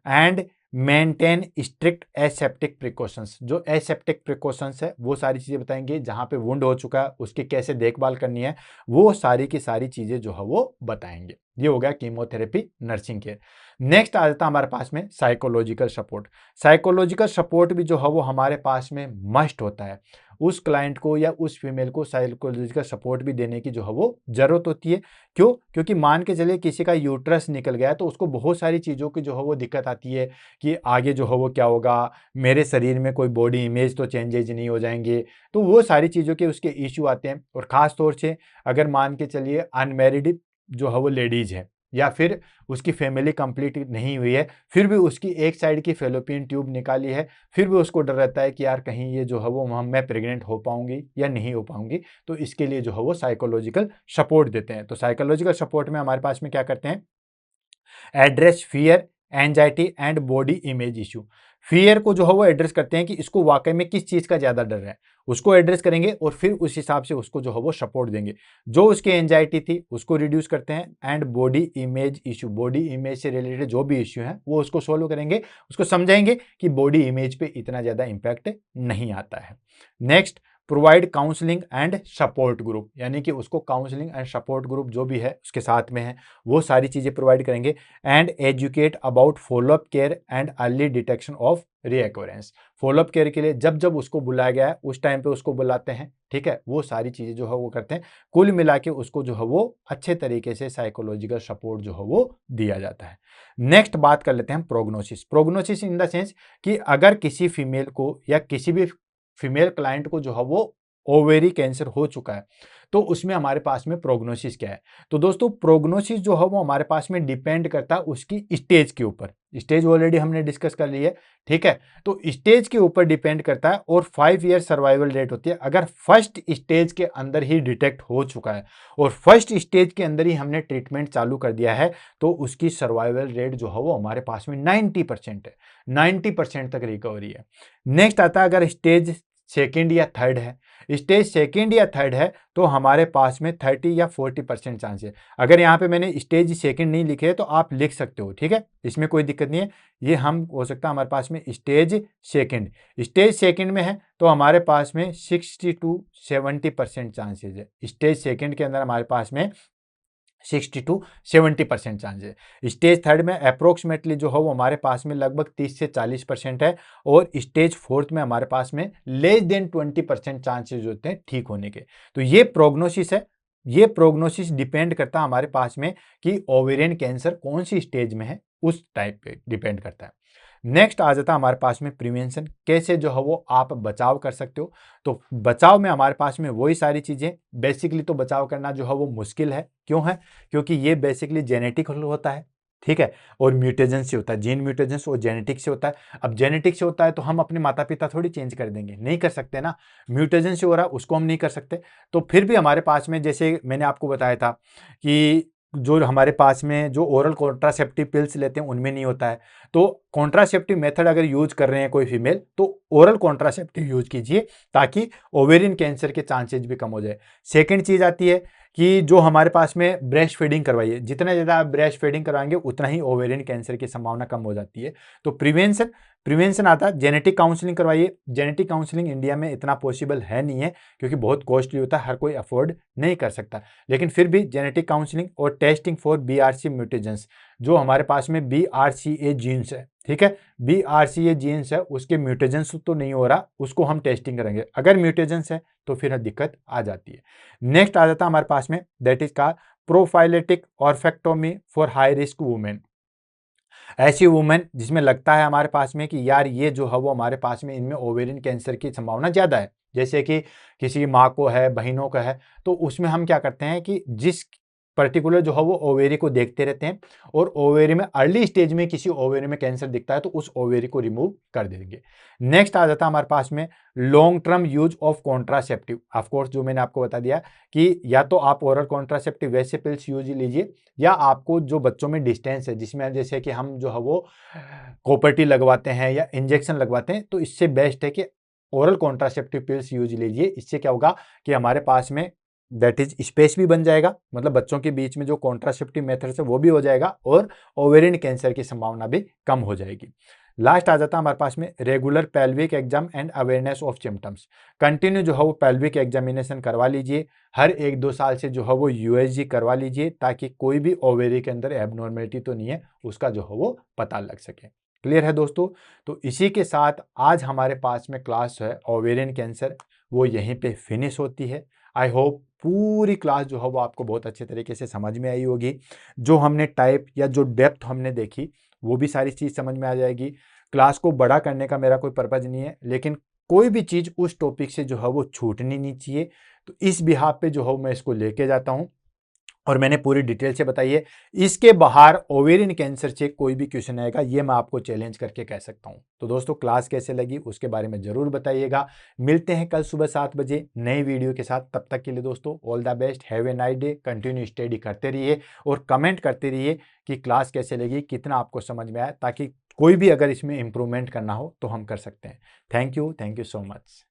And maintain strict aseptic precautions. जो एसेप्टिक प्रिकॉशंस है वो सारी चीज़ें बताएंगे, जहाँ पे वुंड हो चुका है उसकी कैसे देखभाल करनी है, वो सारी की सारी चीज़ें जो है वो बताएंगे। ये हो गया कीमोथेरेपी नर्सिंग केयर। नेक्स्ट आ जाता है हमारे पास में साइकोलॉजिकल सपोर्ट। साइकोलॉजिकल सपोर्ट भी जो है वो हमारे पास में मस्ट होता है। उस क्लाइंट को या उस फीमेल को साइकोलॉजिकल सपोर्ट भी देने की जो है वो जरूरत होती है। क्यों? क्योंकि मान के चलिए किसी का यूट्रस निकल गया तो उसको बहुत सारी चीज़ों की जो है वो दिक्कत आती है कि आगे जो है वो क्या होगा, मेरे शरीर में कोई बॉडी इमेज तो चेंजेज नहीं हो जाएंगे। तो वो सारी चीज़ों के उसके इश्यू आते हैं। और ख़ास तौर से अगर मान के चलिए अनमैरिड जो है वो लेडीज है, या फिर उसकी फैमिली कंप्लीट नहीं हुई है, फिर भी उसकी एक साइड की फेलोपियन ट्यूब निकाली है, फिर भी उसको डर रहता है कि यार कहीं ये जो है वो मैं प्रेग्नेंट हो पाऊंगी या नहीं हो पाऊंगी। तो इसके लिए जो है वो साइकोलॉजिकल सपोर्ट देते हैं। तो साइकोलॉजिकल सपोर्ट में हमारे पास में क्या करते हैं, address fear, anxiety and body image issue. Fear को जो है वो एड्रेस करते हैं कि इसको वाकई में किस चीज का ज्यादा डर है, उसको एड्रेस करेंगे और फिर उस हिसाब से उसको जो है वो सपोर्ट देंगे। जो उसकी एंजाइटी थी उसको रिड्यूस करते हैं। And body image issue, body image से रिलेटेड जो भी इश्यू है वो उसको सोल्व करेंगे, उसको समझाएंगे कि बॉडी इमेज पे इतना ज्यादा इंपैक्ट नहीं आता है। Next, provide counselling and support group, यानी कि उसको काउंसलिंग एंड सपोर्ट ग्रुप जो भी है उसके साथ में है वो सारी चीजें प्रोवाइड करेंगे। And educate about follow up care and early detection of recurrence. Follow up care के लिए जब जब उसको बुलाया गया है उस टाइम पे उसको बुलाते हैं, ठीक है, वो सारी चीजें जो है वो करते हैं। कुल मिला के उसको जो है वो अच्छे तरीके से साइकोलॉजिकल सपोर्ट जो है वो दिया जाता है। नेक्स्ट बात कर लेते हैं prognosis. Prognosis in the sense कि अगर किसी फीमेल को या किसी भी फीमेल क्लाइंट को जो है वो ओवेरी कैंसर हो चुका है तो उसमें हमारे पास में प्रोग्नोसिस क्या है। तो दोस्तों प्रोग्नोसिस जो है वो हमारे पास में डिपेंड करता है उसकी स्टेज के ऊपर। स्टेज ऑलरेडी हमने डिस्कस कर ली है, ठीक है। तो स्टेज के ऊपर डिपेंड करता है और 5 ईयर सर्वाइवल रेट होती है। अगर फर्स्ट स्टेज के अंदर ही डिटेक्ट हो चुका है और फर्स्ट स्टेज के अंदर ही हमने ट्रीटमेंट चालू कर दिया है तो उसकी सर्वाइवल रेट जो है वो हमारे पास में 90% है। 90% तक रिकवरी है। नेक्स्ट आता है अगर स्टेज सेकेंड या थर्ड है। स्टेज सेकेंड या थर्ड है तो हमारे पास में 30 या 40% चांस है। अगर यहाँ पे मैंने स्टेज सेकेंड नहीं लिखे है तो आप लिख सकते हो, ठीक है, इसमें कोई दिक्कत नहीं है। ये हम हो सकता है हमारे पास में स्टेज सेकेंड। स्टेज सेकेंड में है तो हमारे पास में 60 to 70% चांसेज है। स्टेज सेकेंड के अंदर हमारे पास में 60 to 70% चांस है। स्टेज थर्ड में अप्रोक्सीमेटली जो है वो हमारे पास में लगभग 30 से 40% है। और स्टेज फोर्थ में हमारे पास में लेस देन 20% चांसेज होते हैं ठीक होने के। तो ये प्रोग्नोसिस है। ये प्रोग्नोसिस डिपेंड करता है हमारे पास में कि ओवेरियन कैंसर कौन सी स्टेज में है, उस टाइप पे डिपेंड करता है। नेक्स्ट आ जाता है हमारे पास में प्रिवेंशन, कैसे जो है वो आप बचाव कर सकते हो। तो बचाव में हमारे पास में वही सारी चीजें। बेसिकली तो बचाव करना जो है वो मुश्किल है। क्यों है? क्योंकि ये बेसिकली जेनेटिक होता है, ठीक है, और म्यूटेशन से होता है। जीन म्यूटेशन और जेनेटिक से होता है। अब जेनेटिक से होता है तो हम अपने माता पिता थोड़ी चेंज कर देंगे, नहीं कर सकते ना। म्यूटेशन से हो रहा है उसको हम नहीं कर सकते। तो फिर भी हमारे पास में, जैसे मैंने आपको बताया था कि जो हमारे पास में जो ओरल कॉन्ट्रासेप्टिव पिल्स लेते हैं उनमें नहीं होता है। तो कॉन्ट्रासेप्टिव मेथड अगर यूज कर रहे हैं कोई फीमेल तो ओरल कॉन्ट्रासेप्टिव यूज कीजिए ताकि ओवेरियन कैंसर के चांसेज भी कम हो जाए। सेकेंड चीज आती है कि जो हमारे पास में ब्रेस्ट फीडिंग करवाइए। जितना ज़्यादा आप ब्रेस्ट फीडिंग करवाएंगे उतना ही ओवेरियन कैंसर की संभावना कम हो जाती है। तो प्रिवेंशन आता है, जेनेटिक काउंसलिंग करवाइए। जेनेटिक काउंसलिंग इंडिया में इतना पॉसिबल है नहीं है क्योंकि बहुत कॉस्टली होता है, हर कोई अफोर्ड नहीं कर सकता। लेकिन फिर भी जेनेटिक काउंसलिंग और टेस्टिंग फॉर BRCA म्यूटेशंस, जो हमारे पास में BRCA जीन्स है, ठीक है, BRCA जीन्स है उसके म्यूटेशंस तो नहीं हो रहा, उसको हम टेस्टिंग करेंगे। अगर म्यूटेशंस है तो फिर दिक्कत आ जाती है। नेक्स्ट आ जाता है हमारे पास में, दैट इज का प्रोफाइलेटिक ऑर्फेक्टोमी फॉर हाई रिस्क वुमेन। ऐसी वुमेन जिसमें लगता है हमारे पास में कि यार ये जो है वो हमारे पास में इनमें ओवेरियन कैंसर की संभावना ज्यादा है, जैसे कि किसी माँ को है, बहनों का है, तो उसमें हम क्या करते हैं कि जिस पर्टिकुलर जो है वो ओवेरी को देखते रहते हैं और ओवेरी में अर्ली स्टेज में किसी ओवेरी में कैंसर दिखता है तो उस ओवेरी को रिमूव कर देंगे। नेक्स्ट आ जाता है हमारे पास में long term use of contraceptive. Of course जो मैंने आपको बता दिया कि या तो आप ओरल कॉन्ट्रासेप्टिव वैसे पिल्स यूज लीजिए, या आपको जो बच्चों में डिस्टेंस है जिसमें जैसे कि हम जो है वो कॉपर्टी लगवाते हैं या इंजेक्शन लगवाते हैं, तो इससे बेस्ट है कि ओरल कॉन्ट्रासेप्टिव पिल्स यूज लीजिए। इससे क्या होगा कि हमारे पास में दैट इज स्पेस भी बन जाएगा, मतलब बच्चों के बीच में जो कॉन्ट्रासेप्टिव मेथड है वो भी हो जाएगा और ओवेरियन कैंसर की संभावना भी कम हो जाएगी। लास्ट आ जाता है हमारे पास में regular pelvic exam and awareness of symptoms. Continue जो है वो पेल्विक एग्जामिनेशन करवा लीजिए, हर 1-2 साल से जो है वो यूएसजी करवा लीजिए, ताकि कोई भी ओवेरी के अंदर एबनॉर्मेलिटी तो नहीं है उसका जो है वो पता लग सके। क्लियर है दोस्तों? तो इसी के साथ आज हमारे पास में क्लास है ओवेरियन कैंसर, वो यहीं पे फिनिश होती है। आई होप पूरी क्लास जो है वो आपको बहुत अच्छे तरीके से समझ में आई होगी। जो हमने टाइप या जो डेप्थ हमने देखी वो भी सारी चीज़ समझ में आ जाएगी। क्लास को बड़ा करने का मेरा कोई पर्पज़ नहीं है, लेकिन कोई भी चीज़ उस टॉपिक से जो है वो छूटनी नहीं चाहिए। तो इस बिहाफ पे जो है मैं इसको लेके जाता हूँ और मैंने पूरी डिटेल से बताई है। इसके बाहर ओवेरियन कैंसर से कोई भी क्वेश्चन आएगा ये मैं आपको चैलेंज करके कह सकता हूँ। तो दोस्तों क्लास कैसे लगी उसके बारे में जरूर बताइएगा। मिलते हैं कल सुबह 7 बजे नई वीडियो के साथ। तब तक के लिए दोस्तों all the best, have a nice day. Continue study करते रहिए और कमेंट करते रहिए कि क्लास कैसे लगी, कितना आपको समझ में आया, ताकि कोई भी अगर इसमें इंप्रूवमेंट करना हो तो हम कर सकते हैं। Thank you so much.